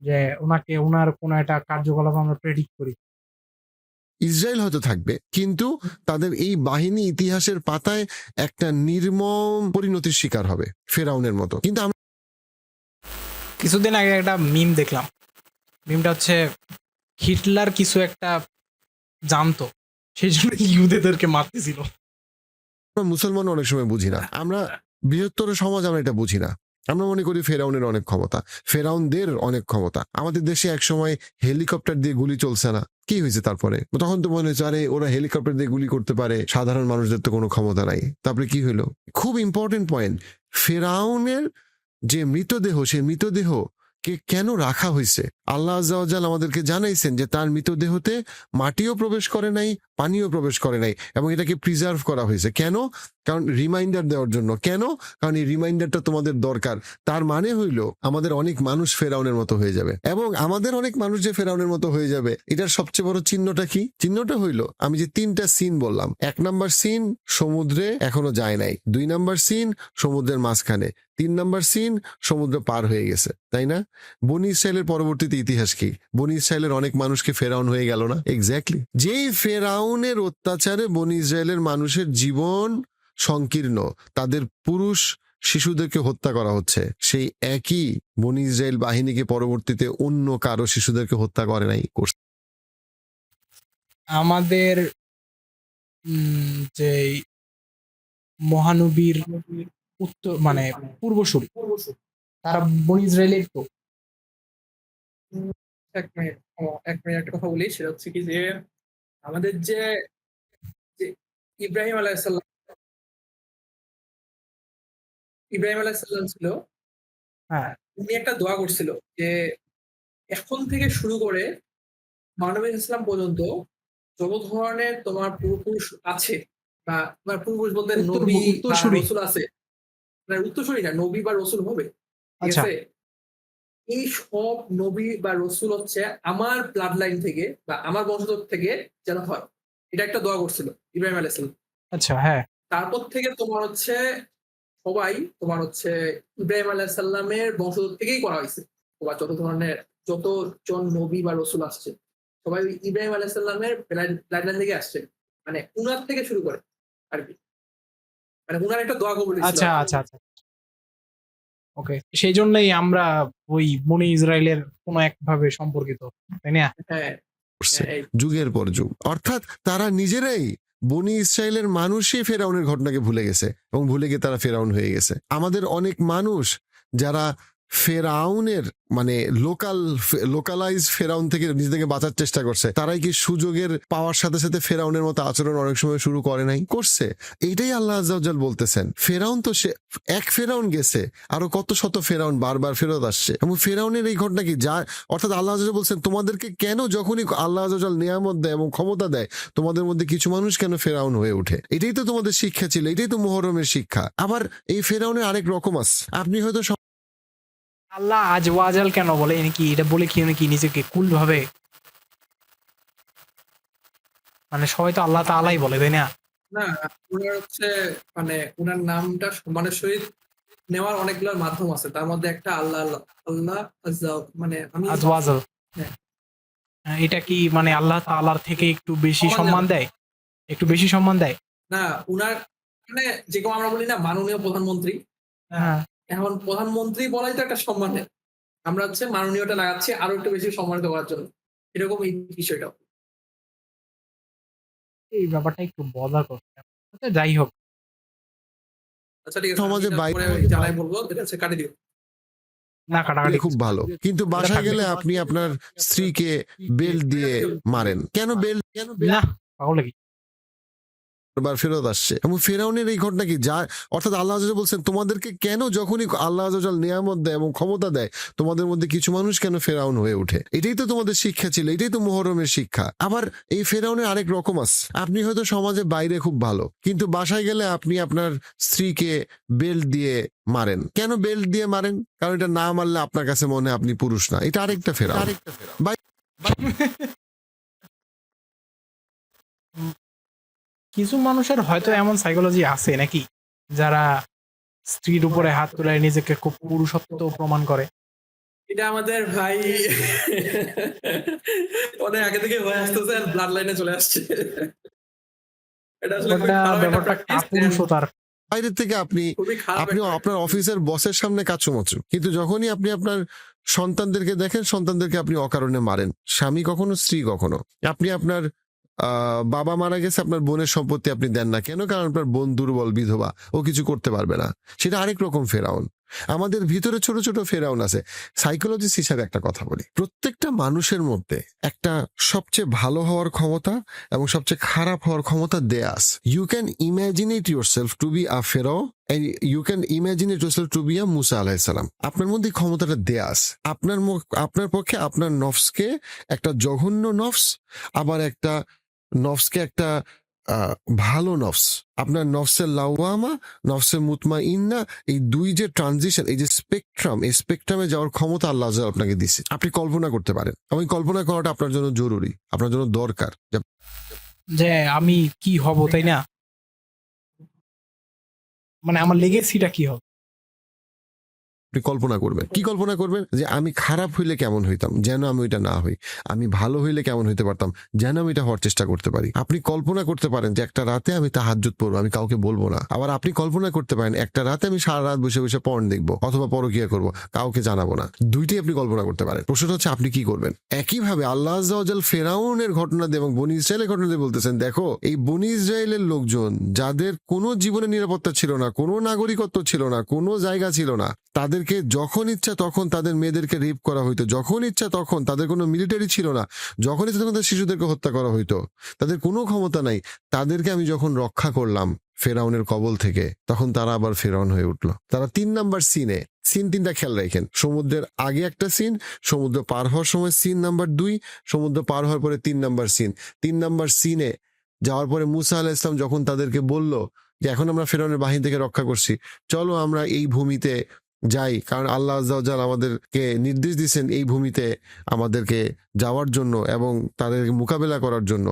S1: যে ওনাকে ওনার কোনো একটা কার্যকলাপ আমরা প্রেডিক্ট করি।
S3: ইসরায়েল হয়তো থাকবে, কিন্তু তাদের এই বাহিনী ইতিহাসের পাতায় একটা নির্মম পরিণতির শিকার হবে, ফেরাউনের মতো। কিন্তু
S1: কিছুদিন আগে একটা মিম দেখলাম। মিমটা হচ্ছে হিটলার কিছু একটা জানতো, সেই জন্য ইহুদিদেরকে মারতেছিল।
S3: আমরা মুসলমান অনেক সময় বুঝি না, আমরা বৃহত্তর সমাজ আমরা এটা বুঝি না। আমরা মনে করি ফেরাউনের অনেক ক্ষমতা, ফেরাউনদের অনেক ক্ষমতা। আমাদের দেশে এক সময় হেলিকপ্টার দিয়ে গুলি চলছে না, কি হয়েছে তারপরে? তখন তো মনে হচ্ছে আরে ওরা হেলিকপ্টার দিয়ে গুলি করতে পারে, সাধারণ মানুষদের তো কোনো ক্ষমতা নাই। তারপরে কি হলো? খুব ইম্পর্টেন্ট পয়েন্ট, ফেরাউনের যে মৃতদেহ, সে মৃতদেহ কে কেন রাখা হয়েছে? আল্লাহ আজ্জা ওয়া জাল আমাদেরকে জানাইছেন যে তার মৃতদেহতে মাটিও প্রবেশ করে নাই, পানিও প্রবেশ করে নাই, এবং এটাকে প্রিজার্ভ করা হয়েছে। কেন? কারণ রিমাইন্ডার দেওয়ার জন্য। কেন? কারণ এই রিমাইন্ডারটা তোমাদের দরকার। তার মানে হইলো আমাদের অনেক মানুষ ফেরাউনের মতো হয়ে যাবে, এবং আমাদের অনেক মানুষ যে ফেরাউনের মতো হয়ে যাবে, এটার সবচেয়ে বড় চিহ্নটা কি? চিহ্নটা হইলো আমি যে 3টা সিন বললাম। 1 নাম্বার সিন সমুদ্রে এখনো যায় নাই, 2 নাম্বার সিন সমুদ্রের মাঝখানে, 3 নাম্বার সিন সমুদ্র পার হয়ে গেছে, তাই না? বনি ইসরায়েলের পরবর্তীতে ইতিহাস কি? বনি ইসরায়েলের অনেক মানুষকে ফেরাউন হয়ে গেল না? এক্স্যাক্টলি। যেই ফেরাউনের অত্যাচারে বনি ইসরায়েলের মানুষের জীবন সংকীর্ণ, তাদের পুরুষ শিশুদেরকে হত্যা করা হচ্ছে, সেই একই বনি ইসরায়েল বাহিনীকে পরবর্তীতে অন্য কারো শিশুদেরকে হত্যা করে নাই, করছে।
S1: আমাদের যে মহানবীর উত্তর মানে পূর্বসূরি, তারা বনি ইসরায়েলের তো।
S2: এক মিনিট, এক মিনিট একটা কথা বলি সেটা হচ্ছে কি যে আমাদের যে যে ইব্রাহিম আলাইহিসসালাম ছিল,
S1: হ্যাঁ,
S2: উনি একটা দোয়া করছিল যে এখন থেকে শুরু করে মানবী ইসলাম পর্যন্ত যত ধরনের তোমার পূর্বপুরুষ আছে বা তোমার পূর্বপুরুষ বলতে নবী বা
S1: উত্তরসূরি।
S2: রসুল আছে, মানে উত্তরসূরি না, নবী বা রসুল হবে, ঠিক
S1: আচ্ছা।
S2: আছে? এই সব নবী বা রসুল হচ্ছে আমার ব্লাড লাইন থেকে বা আমার বংশধর থেকে যেন হয়, এটা একটা দোয়া করছিল ইব্রাহিম আলাইহিসসালাম।
S1: আচ্ছা, হ্যাঁ।
S2: তারপর থেকে তোমার হচ্ছে সবাই তোমার হচ্ছে ইব্রাহিম আলাইহিসসালামের বংশধর থেকেই করা হয়েছে, তোমার যত ধরনের যতজন নবী বা রসুল আসছে সবাই ওই ইব্রাহিম আলাইসাল্লামের ব্লাড লাইন থেকে আসছে, মানে উনার থেকে শুরু করে আর কি, মানে উনার একটা দোয়া কবুল ছিল
S1: আচ্ছা আচ্ছা আচ্ছা ওকে, সেই জন্যই আমরা ওই বনি ইসরায়েলের কোনো একভাবে সম্পর্কিত, তাই না?
S2: হ্যাঁ
S3: করছে
S2: হ্যাঁ, এই
S3: যুগের পর যুগ। অর্থাৎ তারা নিজেরাই বনি ইসরায়েলের মানুষই ফেরাউনের ঘটনাকে ভুলে গেছে এবং ভুলে গিয়ে তারা ফেরাউন হয়ে গেছে। আমাদের অনেক মানুষ যারা ফেরাউনের মানে লোকালাইজ ফেরাউন থেকে নিজেদেরকে বাঁচার চেষ্টা করছে, তারাই কি সুযোগের পাওয়ার সাথে সাথে ফেরাউনের মতো আচরণ অনেক সময় শুরু করে নাই? করছে। এইটাই আল্লাহ আজ্জা ওয়াজাল বলতেছেন, ফেরাউন তো সে এক ফেরাউন গেছে, আরো কত শত ফেরাউন বারবার ফেরত আসছে। এবং ফেরাউনের এই ঘটনা কি যা, অর্থাৎ আল্লাহ আজ্জা ওয়াজাল বলছেন তোমাদেরকে কেন যখনই আল্লাহ আজ্জা ওয়াজাল নিয়ামত দেয় এবং ক্ষমতা দেয়, তোমাদের মধ্যে কিছু মানুষ কেন ফেরাউন হয়ে ওঠে। এটাই তো তোমাদের শিক্ষা ছিল, এটাই তো মুহররমের শিক্ষা। আবার এই ফেরাউনের আরেক রকম আছে। আপনি হয়তো
S1: আল্লাহ আজ ওয়াজাল কেন বলে নাকি এটা বলে কি নাকি নিজেকে কুল ভাবে, মানে সবাই তো আল্লাহ তাআলাই বলে, তাই না?
S2: না, উনার হচ্ছে মানে উনার নামটা সম্মানের সহিত নেওয়ার অনেকগুলো মাধ্যম আছে, তার মধ্যে একটা আল্লাহ আল্লাহ মানে আমি
S1: আজ ওয়াজাল
S2: হ্যাঁ।
S1: এটা কি মানে আল্লাহ তাআলার থেকে একটু বেশি
S2: সম্মান
S1: সম্মান দেয়, একটু বেশি সম্মান দেয়?
S2: না, উনার মানে যেরকম আমরা বলি না মাননীয় প্রধানমন্ত্রী,
S1: হ্যাঁ,
S2: এখন প্রধানমন্ত্রী বলাই তো একটা সম্মানের, আমরা হচ্ছে মাননীয়টা লাগাচ্ছি আরো একটু বেশি সম্মানিত করার জন্য, এরকম এই বিষয়টা।
S1: এই ব্যাপারটা একটু বদার করছে। আচ্ছা, যাই হোক,
S2: আচ্ছা ঠিক আছে,
S3: সমাজে
S2: আমি
S3: বাইরে
S2: তারপরে জানাই বলবো, এটা হচ্ছে কাটি দিও।
S1: না কাটাকাটি
S3: খুব ভালো, কিন্তু বাসায়
S1: থাকবে।
S3: গেলে আপনি আপনার স্ত্রীকে বেল্ট দিয়ে মারেন কেন? বেল্ট
S1: না পাগল কি?
S3: বার ফেরত আসছে। এবং ফেরাউনের এই ঘটনা কি যা, অর্থাৎ আল্লাহ আজ্জা ওয়াজাল বলছেন তোমাদেরকে কেন যখনই আল্লাহ আজ্জা ওয়াজাল নিয়ামত দেয় এবং ক্ষমতা দেয়, তোমাদের মধ্যে কিছু মানুষ কেন ফেরাউন হয়ে ওঠে। এটাই তো তোমাদের শিক্ষা ছিল, এটাই তো মুহররমের শিক্ষা। আবার এই ফেরাউনের আরেক রকম আছে। আপনি হয়তো সমাজে বাইরে খুব ভালো, কিন্তু বাসায় গেলে আপনি আপনার স্ত্রীকে বেল্ট দিয়ে মারেন কেন? বেল্ট দিয়ে মারেন কারণ এটা না মারলে আপনার কাছে মনে হয় আপনি পুরুষ না। এটা আরেকটা ফেরাউন।
S1: কিছু মানুষের হয়তো এমন সাইকোলজি আছে নাকি, যারা স্ত্রীর উপরে হাত তুলে নিজেকে খুব পুরুষত্ব প্রমাণ করে।
S2: এটা আমাদের ভাই অনেক আগে থেকে হয়ে আসতেছে আর ব্লাড লাইনে চলে আসছে। এটা আসলে খুবই
S1: ব্যাপারটা
S2: খারাপ একটা
S1: ব্যাপারটা
S2: practice,
S1: কাপুরুষতার।
S3: বাইরের থেকে আপনি
S2: খুবই খারাপ
S3: আপনিও
S2: একটা
S3: আপনার অফিসের বসের সামনে কাচুমাচু, কিন্তু যখনই আপনি আপনার সন্তানদেরকে দেখেন, সন্তানদেরকে আপনি অকারণে মারেন। স্বামী কখনো, স্ত্রী কখনো। আপনি আপনার বাবা মারা গেছে, আপনার বোনের সম্পত্তি আপনি দেন না কেন? কারণ আপনার বোন দুর্বল, বিধবা, ও কিছু করতে পারবে না। সেটা আরেক রকম ফেরাউন। আমাদের ভিতরে ছোট ছোট ফেরাউন আছে। সাইকোলজিস্ট হিসাবে একটা কথা বলি, প্রত্যেকটা মানুষের মধ্যে একটা সবচেয়ে ভালো হওয়ার ক্ষমতা এবং সবচেয়ে খারাপ হওয়ার ক্ষমতা দেয়া আছে। You can imagine it yourself to be a Pharaoh, you can imagine it yourself to be a Musa আলাইহিস সালাম। আপনার মধ্যে ক্ষমতাটা দেয়া আছে। আপনার পক্ষে আপনার নফসকে একটা জঘন্য নফস, আবার একটা নফসকে একটা ভালো নফস, আপনার নফসের লাওয়ামা, নফসের মুতমাইন্না, এই দুই যে ট্রানজিশন, এই যে স্পেকট্রাম, এই স্পেকট্রামে যাওয়ার ক্ষমতা আল্লাহ আজ্জা ওয়াজাল আপনাকে দিছে। আপনি কল্পনা করতে পারেন, এবং কল্পনা করাটা আপনার জন্য জরুরি, আপনার জন্য দরকার
S1: যে আমি কি হব, তাই না? মানে আমার লেগেসিটা কি হবে।
S3: আপনি কল্পনা করবেন। কি কল্পনা করবেন? যে আমি খারাপ হইলে কেমন হইতাম, যেন আমি ওইটা না হই। আমি ভালো হইলে কেমন হইতে পারতাম, যেন আমি এটা হওয়ার চেষ্টা করতে পারি। আপনি কল্পনা করতে পারেন যে একটা রাতে আমি তাহাজ্জুদ পড়বো, আমি কাউকে বলবো না। আবার আপনি কল্পনা করতে পারেন একটা রাতে আমি সারা রাত বসে বসে পর্ন দেখবো অথবা পরকিয়া করবো, কাউকে জানাবো না। দুইটাই আপনি কল্পনা করতে পারেন। প্রশ্নটা হচ্ছে আপনি কি করবেন। একইভাবে আল্লাহ আজ্জা ওয়াজাল ফেরাউনের ঘটনা দিয়ে এবং বনি ইসরায়েলের ঘটনা দিয়ে বলতেছেন, দেখো এই বনি ইসরায়েলের লোকজন যাদের কোনো জীবনের নিরাপত্তা ছিল না, কোনো নাগরিকত্ব ছিল না, কোনো জায়গা ছিল না, তাদেরকে যখন ইচ্ছা তখন তাদের মেয়েদেরকে রেপ করা হইতো, যখন ইচ্ছা তখন, তাদের কোনো মিলিটারি ছিল না, যখন ইচ্ছা তখন তাদের শিশুদেরকে হত্যা করা হইতো, তাদের কোনো ক্ষমতা নাই। তাদেরকে আমি যখন রক্ষা করলাম ফেরাউনের কবল থেকে, তখন তারা আবার ফেরাউন হয়ে উঠলো। তারা 3 নাম্বার সিন 3টা খেয়াল রাখেন। সমুদ্রের আগে একটা সিন, সমুদ্র পার হওয়ার সময় সিন নাম্বার 2, সমুদ্র পার হওয়ার পরে 3 নাম্বার সিন। 3 নাম্বার সিনে যাওয়ার পরে মুসা আলাইহিস সালাম যখন তাদেরকে বলল যে এখন আমরা ফেরাউনের বাহিনী থেকে রক্ষা করছি, চলো আমরা এই ভূমিতে যাই, কারণ আল্লাহ আজ্জা ওয়াজাল আমাদেরকে নির্দেশ দিয়েছেন এই ভূমিতে আমাদেরকে যাওয়ার জন্য এবং তাদেরকে মোকাবেলা করার জন্য।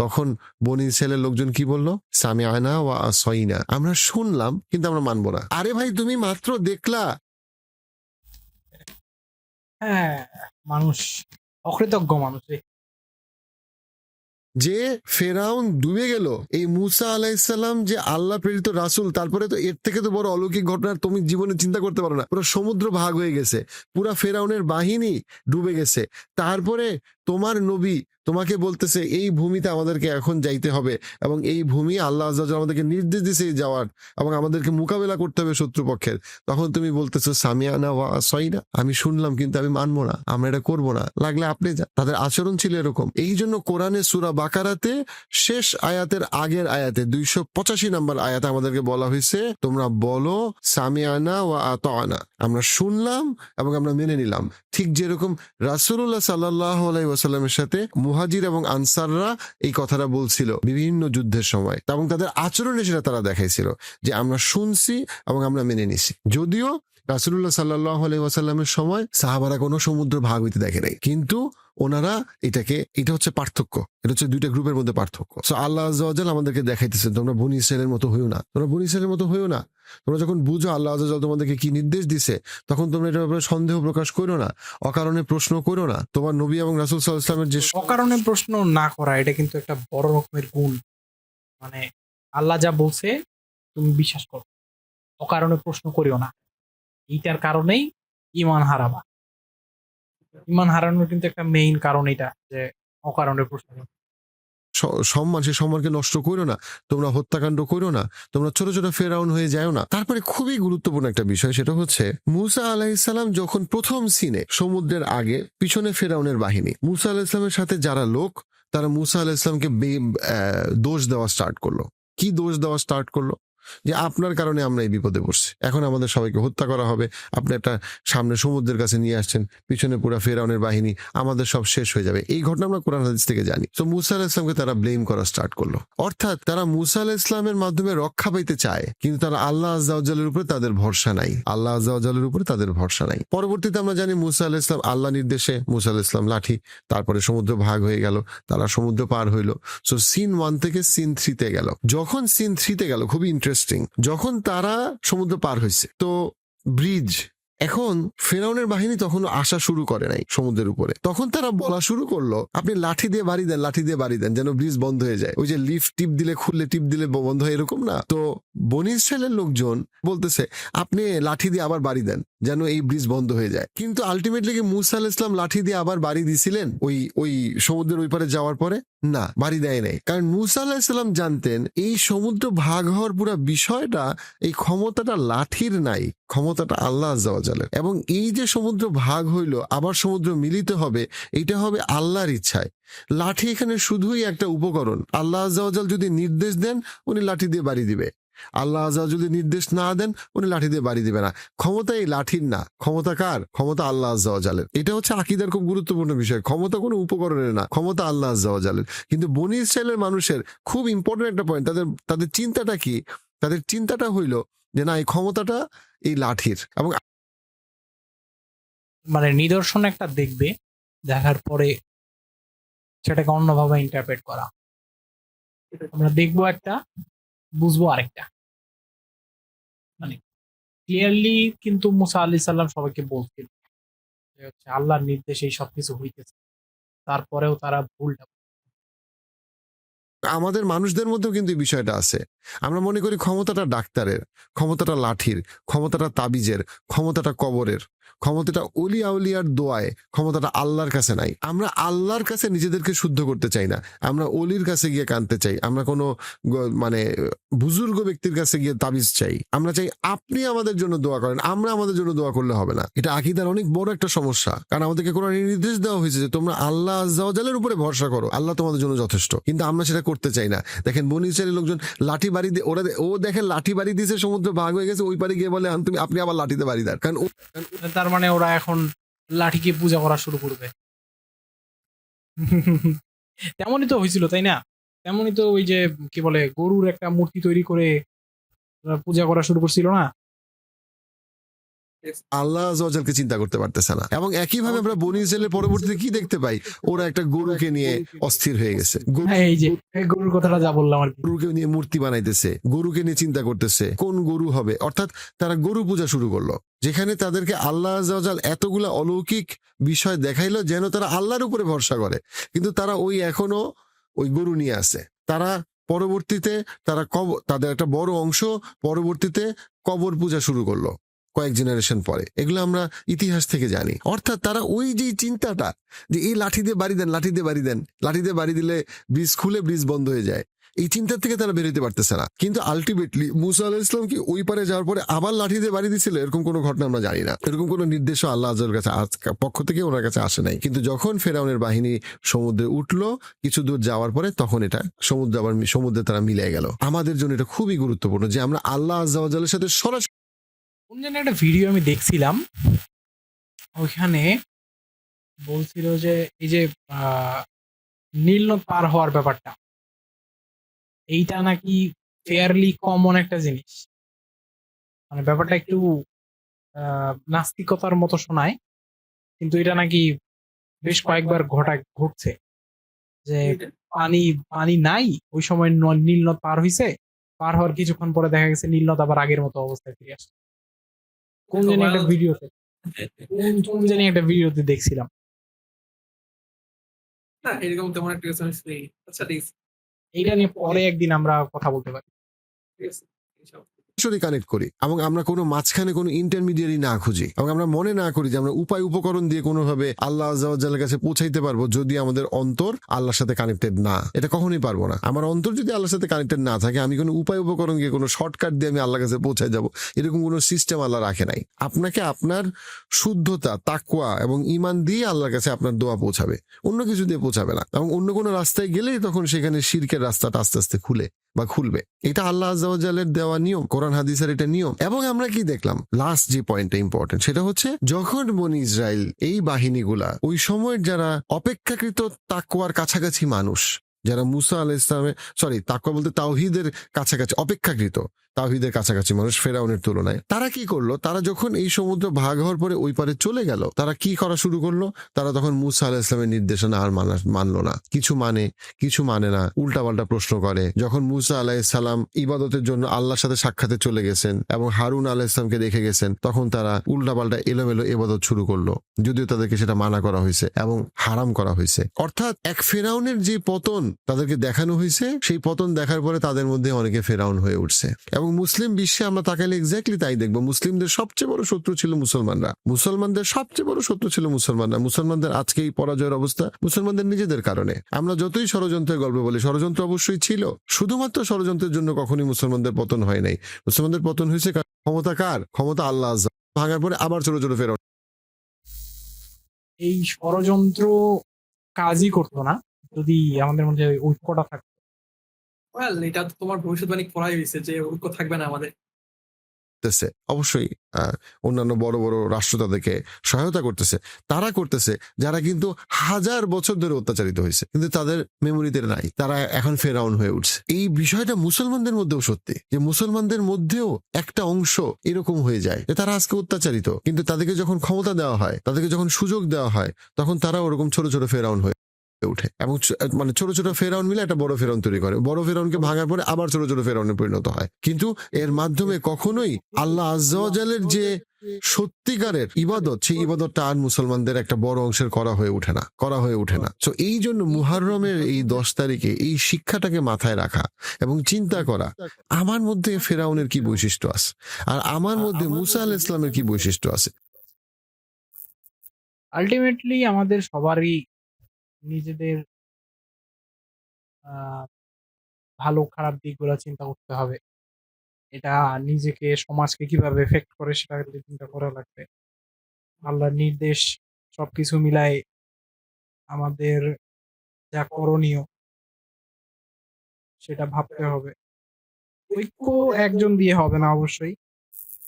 S3: তখন বনি ইসরায়েলের লোকজন কি বললো? সামিআনা ওয়া আসাইনা, আমরা শুনলাম কিন্তু আমরা মানবো না। আরে ভাই, তুমি মাত্র দেখলা
S1: হ্যাঁ, মানুষ অকৃতজ্ঞ মানুষ রে।
S3: যে ফেরাউন ডুবে গেল, এই মুসা আলাইসাল্লাম যে আল্লাহ প্রেরিত রাসূল, তারপরে তো এর থেকে তো বড় অলৌকিক ঘটনা তুমি জীবনে চিন্তা করতে পারো না। পুরো সমুদ্র ভাগ হয়ে গেছে, পুরা ফেরাউনের বাহিনী ডুবে গেছে, তারপরে তোমার নবী তোমাকে বলতেছে এই ভূমিতে আমাদেরকে এখন যাইতে হবে, এবং এই ভূমি আল্লাহ আজ্জা ওয়া জাল্লা আমাদেরকে নির্দেশ দিছে যাওয়ার, এবং আমাদেরকে মোকাবেলা করতে হবে শত্রুপক্ষের। তখন তুমি বলতেছো সামিয়ানা ওয়া আসাইনা, আমি শুনলাম কিন্তু আমি মানবো না, আমরা এটা করবো না, লাগলে আপনি যান। তাদের আচরণ ছিল এরকম। এই জন্য কোরআনে সূরা বাকারাতে শেষ আয়াতের আগের আয়াতে 285 নম্বর আয়াতে আমাদেরকে বলা হয়েছে তোমরা বলো সামিয়ানা ওয়া আতানা, আমরা শুনলাম এবং আমরা মেনে নিলাম। ঠিক যেরকম রাসূলুল্লাহ সাল্লাল্লাহু আলাইহি ওয়াসাল্লামের সাথে মুহাজির এবং আনসাররা এই কথাটা বলছিল বিভিন্ন যুদ্ধের সময়, এবং তাদের আচরণে সেটা তারা দেখাইছিল যে আমরা শুনছি এবং আমরা মেনে নিছি। যদিও রাসূলুল্লাহ সাল্লাল্লাহু আলাইহি ওয়াসাল্লামের সময় সাহাবারা কোনো সমুদ্র ভাগ হইতে দেখে নাই, কিন্তু ওনারা এটা হচ্ছে পার্থক্য, এটা হচ্ছে দুইটা গ্রুপের মধ্যে পার্থক্য। সো আল্লাহ আজ্জা ওয়া জাল্লা আমাদেরকে দেখাইতেছেন তোমরা বনী ইসরাইলের মতো হইও না, তোমরা বনী ইসরাইলের মতো হইও না। তোমরা যখন বুঝো আল্লাহ আজ্জা ওয়া জাল্লা তোমাদেরকে কি নির্দেশ দিছে, তখন তোমরা এটার ব্যাপারে সন্দেহ প্রকাশ করো না, অকারণে প্রশ্ন করো না। তোমার নবী এবং রাসূল সাল্লাল্লাহু আলাইহি ওয়াসাল্লামের যে
S1: অকারণে প্রশ্ন না করা এটা কিন্তু একটা বড় রকমের গুণ। মানে আল্লাহ যা বলছে তুমি বিশ্বাস করো, অকারণে প্রশ্ন করিও না। এইটার কারণেই ঈমান হারাবা। ঈমান হারানোর কিন্তু একটা মেইন কারণ এটা, যে অকারণে প্রশ্ন করা।
S3: সম্মান, সে সম্মানকে নষ্ট করো না, তোমরা হত্যাকাণ্ড করো না, তোমরা ছোট ছোট ফেরাউন হয়ে যাও না। তারপরে খুবই গুরুত্বপূর্ণ একটা বিষয়, সেটা হচ্ছে মুসা আলাইহিসসালাম যখন প্রথম সিনে সমুদ্রের আগে পিছনে ফেরাউনের বাহিনী, মুসা আলাইহিসসালামের সাথে যারা লোক তারা মুসা আলাইহিসসালামকে দোষ দেওয়া স্টার্ট করলো। কি দোষ দেওয়া স্টার্ট করলো? যে আপনার কারণে আমরা এই বিপদে পড়ছি, এখন আমাদের সবাইকে হত্যা করা হবে, আপনি একটা সামনে সমুদ্রের কাছে নিয়ে আসছেন, পিছনে পুরা ফেরাউনের বাহিনী, আমাদের সব শেষ হয়ে যাবে। এই ঘটনা আমরা কোরআন হাদিস থেকে জানি। তো মুসা আলাইহিস সালামকে তারা ব্লেম করা স্টার্ট করলো, অর্থাৎ তারা মুসা আলাইহিস সালামের মাধ্যমে রক্ষা পাইতে চায়, কিন্তু তারা আল্লাহ আজ্জা ওয়া জাল্লার উপরে তাদের ভরসা নাই, আল্লাহ আজ্জা ওয়া জাল্লার উপরে তাদের ভরসা নাই। পরবর্তীতে আমরা জানি মুসা আলাইহিস সালাম আল্লাহ নির্দেশে মুসা আলাইহিস সালাম লাঠি, তারপরে সমুদ্র ভাগ হয়ে গেল, তারা সমুদ্র পার হইলো। সো সিন 1 থেকে সিন 3 তে গেল। যখন সিন 3 তে গেল, খুবই ইন্টারেস্টিং, যখন তারা সমুদ্র পার হয়েছে, তো ব্রিজ, এখন ফেরাউনের বাহিনী তখন আসা শুরু করে নাই সমুদ্রের উপরে, তখন তারা বলা শুরু করলো আপনি লাঠি দিয়ে বাড়ি দেন, লাঠি দিয়ে বাড়ি দেন, যেন ব্রিজ বন্ধ হয়ে যায়। ওই যে লিফট টিপ দিলে খুললে, টিপ দিলে বন্ধ হয়, এরকম না। তো বনী ইসরাইলের লোকজন বলতেছে আপনি লাঠি দিয়ে আবার বাড়ি দেন, যেন এই ব্রিজ বন্ধ হয়ে যায়। কিন্তু আলটিমেটলি কি মুসা আলাইহিস সালাম লাঠি দিয়ে আবার বাড়ি দিছিলেন ওই সমুদ্রের ওই পারে যাওয়ার পরে? না, বাড়ি দেয় নাই। কারণ মুসা আলাইহিস সালাম জানতেন এই সমুদ্র ভাগ হওয়ার পুরো বিষয়টা, এই ক্ষমতাটা লাঠির নাই, ক্ষমতাটা আল্লাহ আজ্জা ওয়া জাল্লার। এবং এই যে সমুদ্র ভাগ হইলো, আবার সমুদ্র মিলিত হবে, এটা হবে আল্লাহর ইচ্ছায়। লাঠি এখানে শুধুই একটা উপকরণ। আল্লাহ আজ্জা ওয়া জাল্লা যদি নির্দেশ দেন, উনি লাঠি দিয়ে বাড়ি দিবে। আল্লাহ আজ্জা ওয়া জাল্লা যদি নির্দেশ না দেন, উনি লাঠি দিয়ে বাড়ি দিবে না। ক্ষমতা এই লাঠির না, ক্ষমতা কার? ক্ষমতা আল্লাহ আজ্জা ওয়া জাল্লার। এটা হচ্ছে আকীদার খুব গুরুত্বপূর্ণ বিষয়। ক্ষমতা কোনো উপকরণের না, ক্ষমতা আল্লাহ আজ্জা ওয়া জাল্লার। কিন্তু বনী ইসরাইলের মানুষের খুব ইম্পর্টেন্ট একটা পয়েন্ট, তাদের চিন্তাটা কি? তাদের চিন্তাটা হইলো যে না, এই ক্ষমতাটা এই লাঠির। এবং
S1: মানে নিদর্শন একটা দেখবে, দেখার পরে সেটাকে অন্যভাবে ইন্টারপ্রেট করা। আমরা দেখবো একটা, বুঝবো আরেকটা। মানে ক্লিয়ারলি কিন্তু মুসা আলাইহিস সালাম সবাইকে বলছিল যে হচ্ছে আল্লাহর নির্দেশে এই সবকিছু হইতেছে, তারপরেও তারা ভুলটা।
S3: আমাদের মানুষদের মধ্যেও কিন্তু এই বিষয়টা আছে। আমরা মনে করি ক্ষমতাটা ডাক্তারের, ক্ষমতাটা লাঠির, ক্ষমতাটা তাবিজের, ক্ষমতাটা কবরের, ক্ষমতাটা অলি আউলিয়ার দোয়ায়, ক্ষমতাটা আল্লাহর কাছে নাই। আমরা আল্লাহর কাছে নিজেদেরকে শুদ্ধ করতে চাই না, আমরা অলির কাছে গিয়ে কাঁদতে চাই, আমরা কোনো মানে বুজুর্গ ব্যক্তির কাছে গিয়ে তাবিজ চাই। আমরা চাই আপনি আমাদের জন্য দোয়া করেন, আমরা আমাদের জন্য দোয়া করলে হবে না। এটা আকীদার অনেক বড় একটা সমস্যা, কারণ আমাদেরকে কোরআনে নির্দেশ দেওয়া হয়েছে যে তোমরা আল্লাহ আজ্জা ওয়া জাল্লার উপরে ভরসা করো, আল্লাহ তোমাদের জন্য যথেষ্ট। কিন্তু আমরা সেটা করতে চাই না। দেখেন বনী ইসরাইলের লোকজন লাঠি বাড়ি দিয়ে, ও দেখেন লাঠি বাড়ি দিয়েছে, সমুদ্র ভাগ হয়ে গেছে, ওই পারে গিয়ে বলে আপনি আবার লাঠিতে বাড়ি দেন। কারণ
S1: তার মানে ওরা এখন লাঠিকে পূজা করা শুরু করবে। তেমনই তো হয়েছিল, তাই না? তেমনই তো ওই যে কি বলে গরুর একটা মূর্তি তৈরি করে ওরা পূজা করা শুরু করছিল না?
S2: Yes.
S3: আল্লাহ আযজা ওয়া জালকে চিন্তা করতে পারতেছে না। এবং একইভাবে আমরা বনী ইসরাইলের পরবর্তীতে কি দেখতে পাই, ওরা একটা গরুকে নিয়ে অস্থির হয়ে গেছে,
S1: হ্যাঁ, এই যে এই গরুর কথাটা যা বললাম আর কি।
S3: গরুকে নিয়ে মূর্তি বানাইতেছে, গরুকে নিয়ে চিন্তা করতেছে কোন গরু হবে, অর্থাৎ তারা গরু পূজা শুরু করলো, যেখানে তাদেরকে আল্লাহ আযজা ওয়া জাল এতগুলা অলৌকিক বিষয় দেখাইলো যেন তারা আল্লাহর উপরে ভরসা করে, কিন্তু তারা এখনো ওই গরু নিয়ে আছে। তারা পরবর্তীতে তাদের একটা বড় অংশ পরবর্তীতে কবর পূজা শুরু করলো কয়েক জেনারেশন পরে। এগুলো আমরা ইতিহাস থেকে জানি। অর্থাৎ তারা ওই যে চিন্তাটা যে এই লাঠি দিয়ে বাড়ি দেন, লাঠি দিয়ে বাড়ি দেন, লাঠি দিয়ে বাড়ি দিলে ব্রিজ খুলে ব্রিজ বন্ধ হয়ে যায়, এই চিন্তা থেকে তারা বেরোতে পারতেছে না। কিন্তু আলটিমেটলি মুসা আলাইহিস সালাম কি ওই পারে যাওয়ার পরে আবার লাঠি দিয়ে বাড়ি দিছিল, এরকম কোনো ঘটনা আমরা জানি না। এরকম কোনো নির্দেশও আল্লাহ আযজার কাছে পক্ষ থেকে ওনার কাছে আসে নাই। কিন্তু যখন ফেরাউনের বাহিনী সমুদ্রে উঠলো কিছু দূর যাওয়ার পরে, তখন এটা সমুদ্রে তারা মিলে গেল। আমাদের জন্য এটা খুবই গুরুত্বপূর্ণ যে আমরা আল্লাহ আযজা ওয়া জালের সাথে সরাসরি
S1: কোন যেন একটা ভিডিও আমি দেখছিলাম, ওইখানে বলছিল যে এই যে নীল নদ পার হওয়ার ব্যাপারটা, এইটা নাকি ফেয়ারলি কমন একটা জিনিস। মানে ব্যাপারটা একটু নাস্তিকতার মতো শোনায়, কিন্তু এটা নাকি বেশ কয়েকবার ঘটছে যে পানি পানি নাই ওই সময় নীল নদ পার হইছে, পার হওয়ার কিছুক্ষণ পরে দেখা গেছে নীল নদ আবার আগের মতো অবস্থায় ফিরে আসছে। কোন জানি একটা ভিডিওতে কোন জানি একটা ভিডিওতে দেখছিলাম।
S2: না, এরকম তেমন একটা কিছু আমি শুনিনি। আচ্ছা, ঠিক আছে,
S1: এইটা নিয়ে পরে একদিন আমরা কথা বলতে পারি।
S2: ঠিক আছে, ইনশাআল্লাহ।
S3: কানেক্ট করি এবং আমরা কোনো মাঝখানে কোনো ইন্টারমিডিয়ারি না খুঁজি, এবং আমরা মনে না করি যে আমরা উপায় উপকরণ দিয়ে কোনোভাবে আল্লাহ আযজা ওয়া জালের কাছে পৌঁছাইতে পারবো যদি আমাদের অন্তর আল্লাহর সাথে কানেক্টেড না। এটা কখনোই পারবো না। আমার অন্তর যদি আল্লাহর সাথে কানেক্টেড না থাকে, আমি কোনো উপায় উপকরণ দিয়ে কোনো শর্টকাট দিয়ে আমি আল্লাহর কাছে পৌঁছাই যাব, এরকম কোনো সিস্টেম আল্লাহ রাখে নাই। আপনাকে আপনার শুদ্ধতা, তাকওয়া এবং ঈমান দিয়ে আল্লাহর কাছে আপনার দোয়া পৌঁছাবে, অন্য কিছু দিয়ে পৌঁছাবে না। এবং অন্য কোনো রাস্তায় গেলেই তখন সেখানে শিরকের রাস্তাটা আস্তে আস্তে খুলবে। এটা আল্লাহ আযজা ওয়া জালের দেওয়া নিয়ম, কোরআন হাদিসের এটা নিয়ম। এবং আমরা কি দেখলাম, লাস্ট যে পয়েন্টটা ইম্পর্টেন্ট, সেটা হচ্ছে যখন বনী ইসরাইল এই বাহিনীগুলা ওই সময়ের যারা অপেক্ষাকৃত তাকওয়ার কাছাকাছি মানুষ, যারা মুসা আলাইহিস সালামের তাকওয়া বলতে তাওহীদের কাছাকাছি, অপেক্ষাকৃত তাওহীদের কাছাকাছি মানুষ ফেরাউনের তুলনায়, তারা কি করলো, তারা যখন এই সমুদ্র ভাগ হওয়ার পরে ওই পারে চলে গেল, তারা কি করা শুরু করলো, তারা তখন মুসা আলাইহিস সালামের নির্দেশনা আর মানলো না। কিছু মানে না, উল্টাপাল্টা প্রশ্ন করে। যখন মুসা আলাইহিস সালাম ইবাদতের জন্য আল্লাহর সাথে সাক্ষাতে চলে গেছেন এবং হারুন আলাইহিস সালামকে দেখে গেছেন, তখন তারা উল্টাপাল্টা এলোমেলো ইবাদত শুরু করলো, যদিও তাদেরকে সেটা মানা করা হয়েছে এবং হারাম করা হয়েছে। অর্থাৎ এক ফেরাউনের যে পতন তাদেরকে দেখানো হয়েছে, সেই পতন দেখার পরে তাদের মধ্যে অনেকে ফেরাউন হয়ে উঠছে। এবং মুসলিম বিশ্বে আমরা তাকাইলে এক্স্যাক্টলি তাই দেখবো। মুসলিমদের সবচেয়ে বড় শত্রু ছিল মুসলমানদের আজকে এই পরাজয়ের অবস্থা মুসলমানদের নিজেদের কারণে। আমরা যতই ষড়যন্ত্রের গল্প বলি, ষড়যন্ত্র অবশ্যই ছিল, শুধুমাত্র ষড়যন্ত্রের জন্য কখনোই মুসলমানদের পতন হয় নাই। মুসলমানদের পতন হয়েছে ক্ষমতা আল্লাহ আযজা ভাঙার পরে আবার ছোট ছোট ফেরাউন।
S1: এই ষড়যন্ত্র কাজই করতো না যদি আমাদের মধ্যে ঐক্যটা থাকতো।
S2: ওয়েল, এটা তো তোমার ভবিষ্যৎবাণী করাই হয়েছে যে ঐক্য থাকবে না আমাদের।
S3: অবশ্যই অন্যান্য বড় বড় রাষ্ট্র তাদেরকে সহায়তা করতেছে, তারা করতেছে যারা কিন্তু হাজার বছর ধরে অত্যাচারিত হয়েছে, কিন্তু তাদের মেমোরিতে নাই, তারা এখন ফেরাউন হয়ে উঠছে। এই বিষয়টা মুসলমানদের মধ্যেও সত্যি, যে মুসলমানদের মধ্যেও একটা অংশ এরকম হয়ে যায় যে তারা আজকে অত্যাচারিত, কিন্তু তাদেরকে যখন ক্ষমতা দেওয়া হয়, তাদেরকে যখন সুযোগ দেওয়া হয়, তখন তারা ওরকম ছোট ছোট ফেরাউন হয়ে উঠে এবং মানে ছোট ছোট ফেরাউন মিলে একটা বড় ফেরাউন তৈরি করে। বড় ফেরাউনকে ভাঙার পরে আবার ছোট ছোট ফেরাউনে পরিণত হয়। কিন্তু এর মাধ্যমে কখনোই আল্লাহ আযজা ওয়া জালের যে সত্যিকারের ইবাদত, সেই ইবাদতটা আর মুসলমানদের একটা বড় অংশের করা হয়ে ওঠে না। তো এই জন্য মুহররমের এই 10 তারিখে এই শিক্ষাটাকে মাথায় রাখা এবং চিন্তা করা, আমার মধ্যে ফেরাউনের কি বৈশিষ্ট্য আছে আর আমার মধ্যে মুসা আলাইহিস সালামের কি বৈশিষ্ট্য আছে।
S1: আলটিমেটলি আমাদের সবারই নিজেদের ভালো খারাপ দিকগুলো চিন্তা করতে হবে। এটা নিজেকে, সমাজকে কিভাবে এফেক্ট করে সেটা চিন্তা করা লাগবে। আল্লাহর নির্দেশ সবকিছু মিলায় আমাদের যা করণীয় সেটা ভাবতে হবে। ঐক্য একজন দিয়ে হবে না অবশ্যই,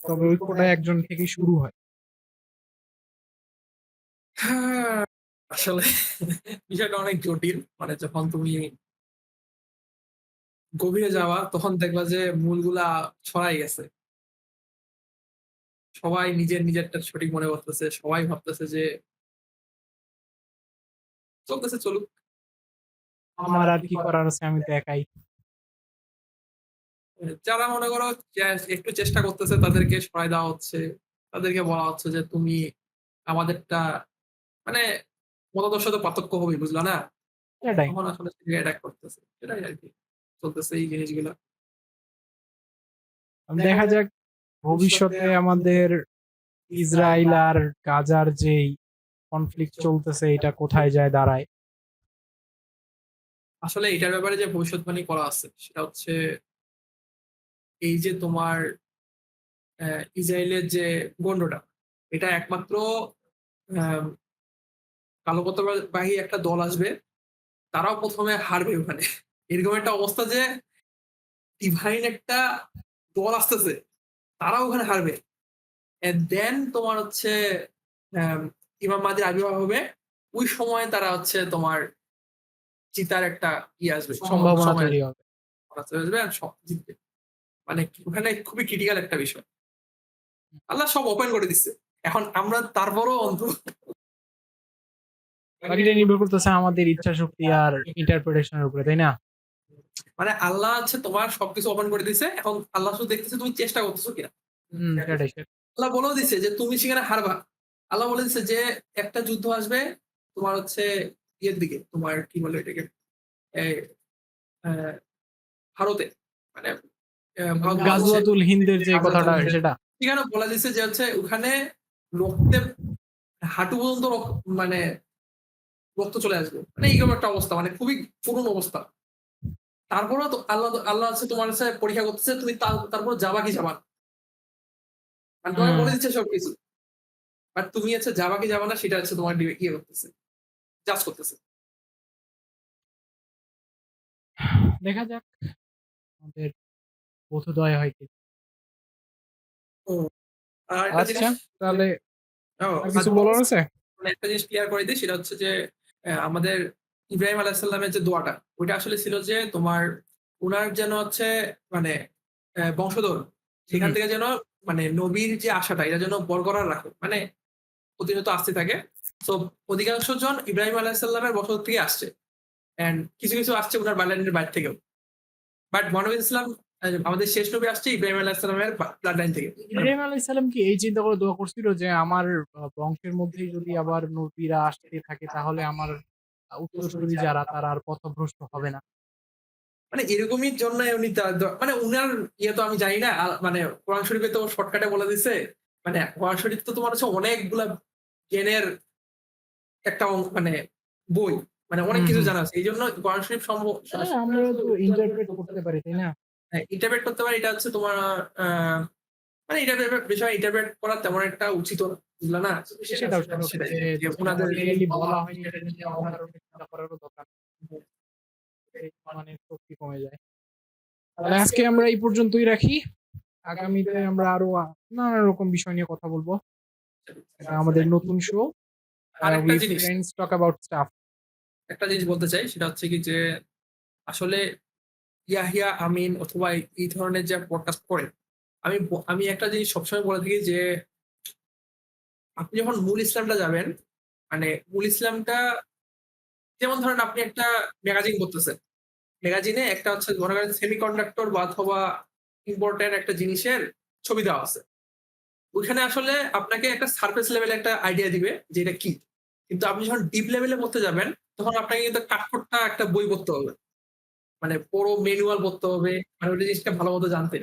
S1: তবে ঐক্যটা একজন থেকেই শুরু হয়।
S2: হ্যাঁ, আসলে বিষয়টা অনেক জটিল। মানে যখন তুমি গভীরে যাওয়া তখন দেখবা যে মূলগুলা ছড়াই গেছে। সবাই নিজেরটা সঠিক মনে করতেছে। সবাই ভাবতেছে যে চলতেছে চলুক।
S1: আমার আর কি করার আছে, আমি তো একাই।
S2: যারা মনে করো যে একটু চেষ্টা করতেছে তাদেরকে সরায় দেওয়া হচ্ছে। তাদেরকে বলা হচ্ছে যে তুমি আমাদেরটা মানে মতাদর্শ তো পার্থক্য হবেই, বুঝলা না?
S1: এটাই।
S2: তখন আসলে সে অ্যাটাক করতেছে। এটাই আরকি। চলতেছে এই জিনিসগুলা।
S1: দেখা যাক ভবিষ্যতে আমাদের ইসরায়েল আর গাজার যেই কনফ্লিক্ট চলতেছে এটা কোথায় যায় দাঁড়ায়।
S2: আসলে এটার ব্যাপারে যে ভবিষ্যৎবাণী করা আছে সেটা হচ্ছে এই যে তোমার ইসরায়েলের যে গন্ডটা এটা একমাত্র আম কালো পতাকাবাহী একটা দল আসবে। তারাও ১ম এ হারবে ওখানে। এরকম একটা অবস্থা যে ডিভাইন একটা দল আসতেছে। তারাও ওখানে হারবে। অ্যান্ড দেন তোমার হচ্ছে আম ইমাম মাহদির আবির্ভাব হবে। ওই সময় তারা হচ্ছে তোমার জিতার একটা আসবে।
S1: সম্ভাবনা
S2: সময়
S1: তৈরি হবে।
S2: আসবে আর সব জিতবে। মানে ওখানে খুবই ক্রিটিক্যাল একটা বিষয়। আল্লাহ সব ওপেন করে দিচ্ছে। এখন আমরা তারপরও অন্ধ।
S1: বাকিটা নির্ভর করতেছে আমাদের ইচ্ছা শক্তি আর ইন্টারপ্রিটেশনের উপরে, তাই না?
S2: মানে আল্লাহ হচ্ছে তোমার সবকিছু ওপেন করে দিছে। এখন আল্লাহ শুধু দেখতেছে তুমি চেষ্টা করতেছো কিনা।
S1: সেটাই সেটাই।
S2: আল্লাহ বলেও দিছে যে তুমি সেখানে হারবা। আল্লাহ বলে দিছে যে একটা যুদ্ধ আসবে তোমার হচ্ছে ইয়ের দিকে। তোমার কি বলে এটাকে? এই আ ভারতে। মানে ভারত হচ্ছে
S1: গাজওয়াতুল হিন্দের যে কথাটা সেটা।
S2: সেখানে বলা দিছে যে হচ্ছে ওখানে রক্তে হাঁটু পর্যন্ত মানে রক্ত চলে আসবে। মানে এইরকম একটা অবস্থা মানে খুবই করুণ অবস্থা। তারপরেও তো আল্লাহ হচ্ছে তোমার কাছে পরীক্ষা করতেছে তুমি তারপর যাবা কি যাবা না? মানে তোমাকে
S1: হুম,
S2: বলে দিচ্ছে সবকিছু। বাট তুমি হচ্ছে যাবা কি যাবা না সেটা হচ্ছে তোমার ইয়ে করতেছে। জাজ করতেছে।
S1: দেখা যাক আমাদের বোধোদয় হয় কি।
S2: ও আর একটা
S1: আচ্ছা,
S2: জিনিস
S1: তাহলে
S2: ও
S1: আর
S2: আর
S1: কিছু বলার আছে?
S2: মানে একটা জিনিস ক্লিয়ার করে দিই সেটা হচ্ছে যে আমাদের ইব্রাহিম আলাইহিস সালামের যে দোয়াটা ওইটা আসলে ছিল যে তোমার উনার যেন হচ্ছে মানে বংশধর সেখান
S1: হুম,
S2: থেকে যেন মানে নবীর যে আশাটা এটা যেন বরকরার রাখে। মানে প্রতিনিয়ত আসতে থাকে। সো অধিকাংশ জন ইব্রাহিম আলাইহিস সালামের বংশধর থেকে আসছে। অ্যান্ড কিছু আসছে উনার ব্লাড বাইরে থেকেও। বাট মহানবী ইসলাম আমাদের শেষ নবী আসছে ইব্রাহিম আলাইহিস সালামের ব্লাড লাইন থেকে।
S1: ইব্রাহিম আলাইহিস সালাম কি এই চিন্তা করে দোয়া করছিল যে আমার বংশের মধ্যেই যদি আবার নবীরা আসতে থাকে তাহলে আমার উত্তরসূরি যারা তারা আর পথভ্রষ্ট হবে না?
S2: মানে এরকমই জন্য উনি মানে উনার ইয়ে তো আমি জানি না। মানে কোরআন শরীফে তো শর্টকাটে বলে দিছে। মানে কোরআন শরীফ তো তোমার হচ্ছে অনেকগুলা জ্ঞানের একটা মানে বই। মানে অনেক
S1: হুম
S2: কিছু
S1: হুম।
S2: জানা আছে। এইজন্য কোরআন শরীফ
S1: হ্যাঁ, আমরা তো ইন্টারপ্রেট করতে পারি, তাই না?
S2: ইন্টারপ্রেট করতে পারে। এটা হচ্ছে তোমার আ মানে ইন্টারপ্রেট বিষয় ইন্টারপ্রেট করা তেমন একটা উচিত না। বুঝলা না?
S1: সেটাও সেটাও
S2: সেটাই
S1: যে
S2: যে
S1: যেটা
S2: উনাদের
S1: ক্লিয়ারলি বলা হয়নি এটা নিয়ে অকারণে চিন্তা করারও দরকার নেই। এই মানে শক্তি কমে যায়। তাহলে আজকে আমরা এই পর্যন্তই রাখি। আগামীতে আমরা আরো নানা রকম বিষয় নিয়ে কথা বলবো। এটা আমাদের নতুন শো,
S2: আরেকটা
S1: উইথ
S2: জিনিস
S1: ফ্রেন্ডস টক অ্যাবাউট স্টাফ।
S2: একটা জিনিস বলতে চাই সেটা হচ্ছে কি যে আসলে ইয়াহিয়া আমিন অথবা এই ধরনের যে পডকাস্ট করেন আমি একটা জিনিস সবসময় বলে থাকি যে আপনি যখন মূল ইসলামটা যাবেন মানে মূল ইসলামটা যেমন ধরেন আপনি একটা ম্যাগাজিন করতেছেন। ম্যাগাজিনে একটা হচ্ছে মনে করেন সেমিকন্ডাক্টর বা অথবা ইম্পোর্টেন্ট একটা জিনিসের ছবি দেওয়া আছে। ওইখানে আসলে আপনাকে একটা সারফেস লেভেলে একটা আইডিয়া দিবে যে এটা কি। কিন্তু আপনি যখন ডিপ লেভেলে পড়তে যাবেন তখন আপনাকে কিন্তু কাঠখোট্টা একটা বই পড়তে হবে। মানে পুরো ম্যানুয়াল পড়তে হবে। মানে ওই জিনিসটা ভালো মতো জানতে।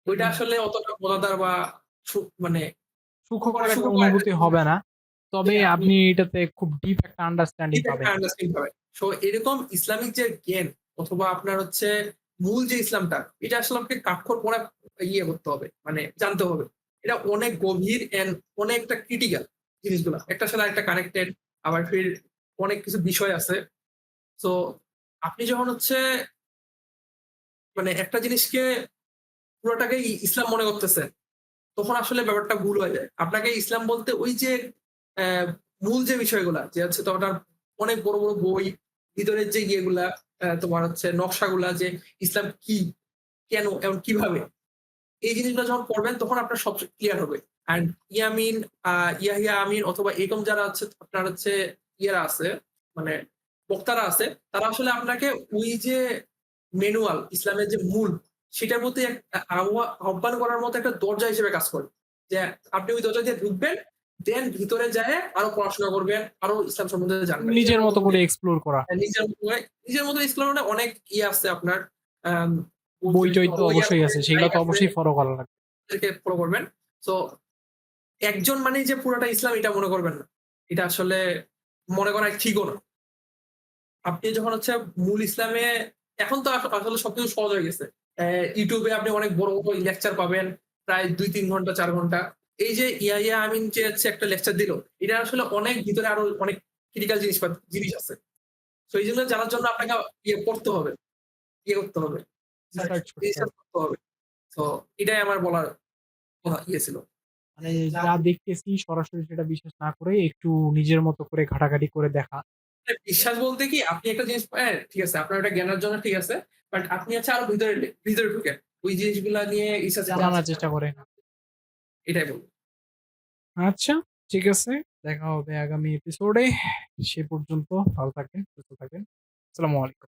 S2: ওইটা আসলে অতটা মজাদার বা মানে
S1: সুখকর একটা
S2: সুখকর একটা
S1: অনুভূতি হবে না। তবে আপনি এটাতে খুব ডিপ একটা আন্ডারস্ট্যান্ডিং
S2: ডিপ একটা
S1: পাবেন।
S2: আন্ডারস্ট্যান্ডিং পাবেন। সো এরকম ইসলামিক যে জ্ঞান অথবা আপনার হচ্ছে মূল যে ইসলামটা এটা আসলে আপনাকে কাঠখড় পড়া করতে হবে। মানে জানতে হবে। এটা অনেক গভীর অ্যান্ড অনেকটা ক্রিটিক্যাল জিনিসগুলা। একটার সাথে আরেকটা কানেক্টেড আবার ফির অনেক কিছু বিষয় আছে। সো আপনি যখন হচ্ছে মানে একটা জিনিসকে পুরোটাকেই ইসলাম মনে করতেছেন, তখন আসলে ব্যাপারটা ভুল হয়ে যায়। আপনাকে ইসলাম বলতে ওই যে অ্যা মূল যে বিষয়গুলা যে হচ্ছে তোমার অনেক বড় বই, ভিতরের যে ইয়েগুলা তোমার হচ্ছে নকশাগুলা যে ইসলাম কি, কেন এবং কিভাবে এই জিনিসগুলো যখন পড়বেন তখন আপনার সব ক্লিয়ার হবে। অ্যান্ড ইয়ামিন, ইয়াহিয়া আমিন অথবা এরকম যারা আছে আপনার হচ্ছে ইয়েরা আছে, মানে বক্তারা আছে, তারা আসলে আপনাকে ওই যে ম্যানুয়াল ইসলামের যে মূল সেটার প্রতি আহ্বান করার মতো একটা দরজা হিসেবে কাজ করে। যে আপনি ওই দরজা দিয়ে ঢুকবেন, দেন ভিতরে যেয়ে আরো পড়াশোনা করবেন, আরো ইসলাম সম্বন্ধে জানবেন।
S1: নিজের মতো করে এক্সপ্লোর করা।
S2: নিজের মতো ইসলামের মানে অনেক ইয়ে আছে আপনার, আম
S1: বই-টই তো
S2: বই
S1: অবশ্যই
S2: আছে,
S1: আছে। সেগুলো
S2: গাইড
S1: তো
S2: আছে,
S1: অবশ্যই ফলো করা লাগবে।
S2: ওদেরকে ফলো করবেন। সো একজন মানেই যে পুরোটা ইসলাম এটা মনে করবেন না। এটা আসলে মনে করা ঠিকও না। আপনি যখন হচ্ছে মূল ইসলামে এখন তো আসলে সবকিছু সহজ হয়ে গেছে। YouTube এ আপনি অনেক বড়, বড় লেকচার পাবেন। প্রায় ২-৩ ঘন্টা ৪ ঘন্টা। এই যে ইয়াহিয়া আমিন যে হচ্ছে একটা লেকচার দিল, এটা আসলে অনেক ভিতরে আরো অনেক ক্রিটিক্যাল জিনিস আছে। সো এইজন্য জানার জন্য আপনাকে পড়তে হবে, করতে হবে।
S1: রিসার্চ করতে
S2: রিসার্চ
S1: হবে।
S2: করতে হবে। সো এটাই আমার বলার কথা ছিল।
S1: মানে যা দেখতেছি সরাসরি সেটা বিশ্বাস না করে একটু নিজের মতো করে ঘাটাঘাটি করে দেখা।
S2: বিশ্বাস বলতে কি আপনি একটা জিনিস ঠিক আছে আপনার ওটা জ্ঞানের জন্য ঠিক আছে। বাট আপনি হচ্ছে আরো ভিতরে ঢুকেন। ওই জিনিসগুলা নিয়ে রিসার্চ করার
S1: জানার
S2: চেষ্টা
S1: চেষ্টা
S2: করেন।
S1: করে।
S2: এটাই বলব।
S1: আচ্ছা, ঠিক আছে। দেখা হবে আগামী এপিসোডে। সে পর্যন্ত ভালো থাকবেন, সুস্থ থাকবেন। আসসালামু আলাইকুম।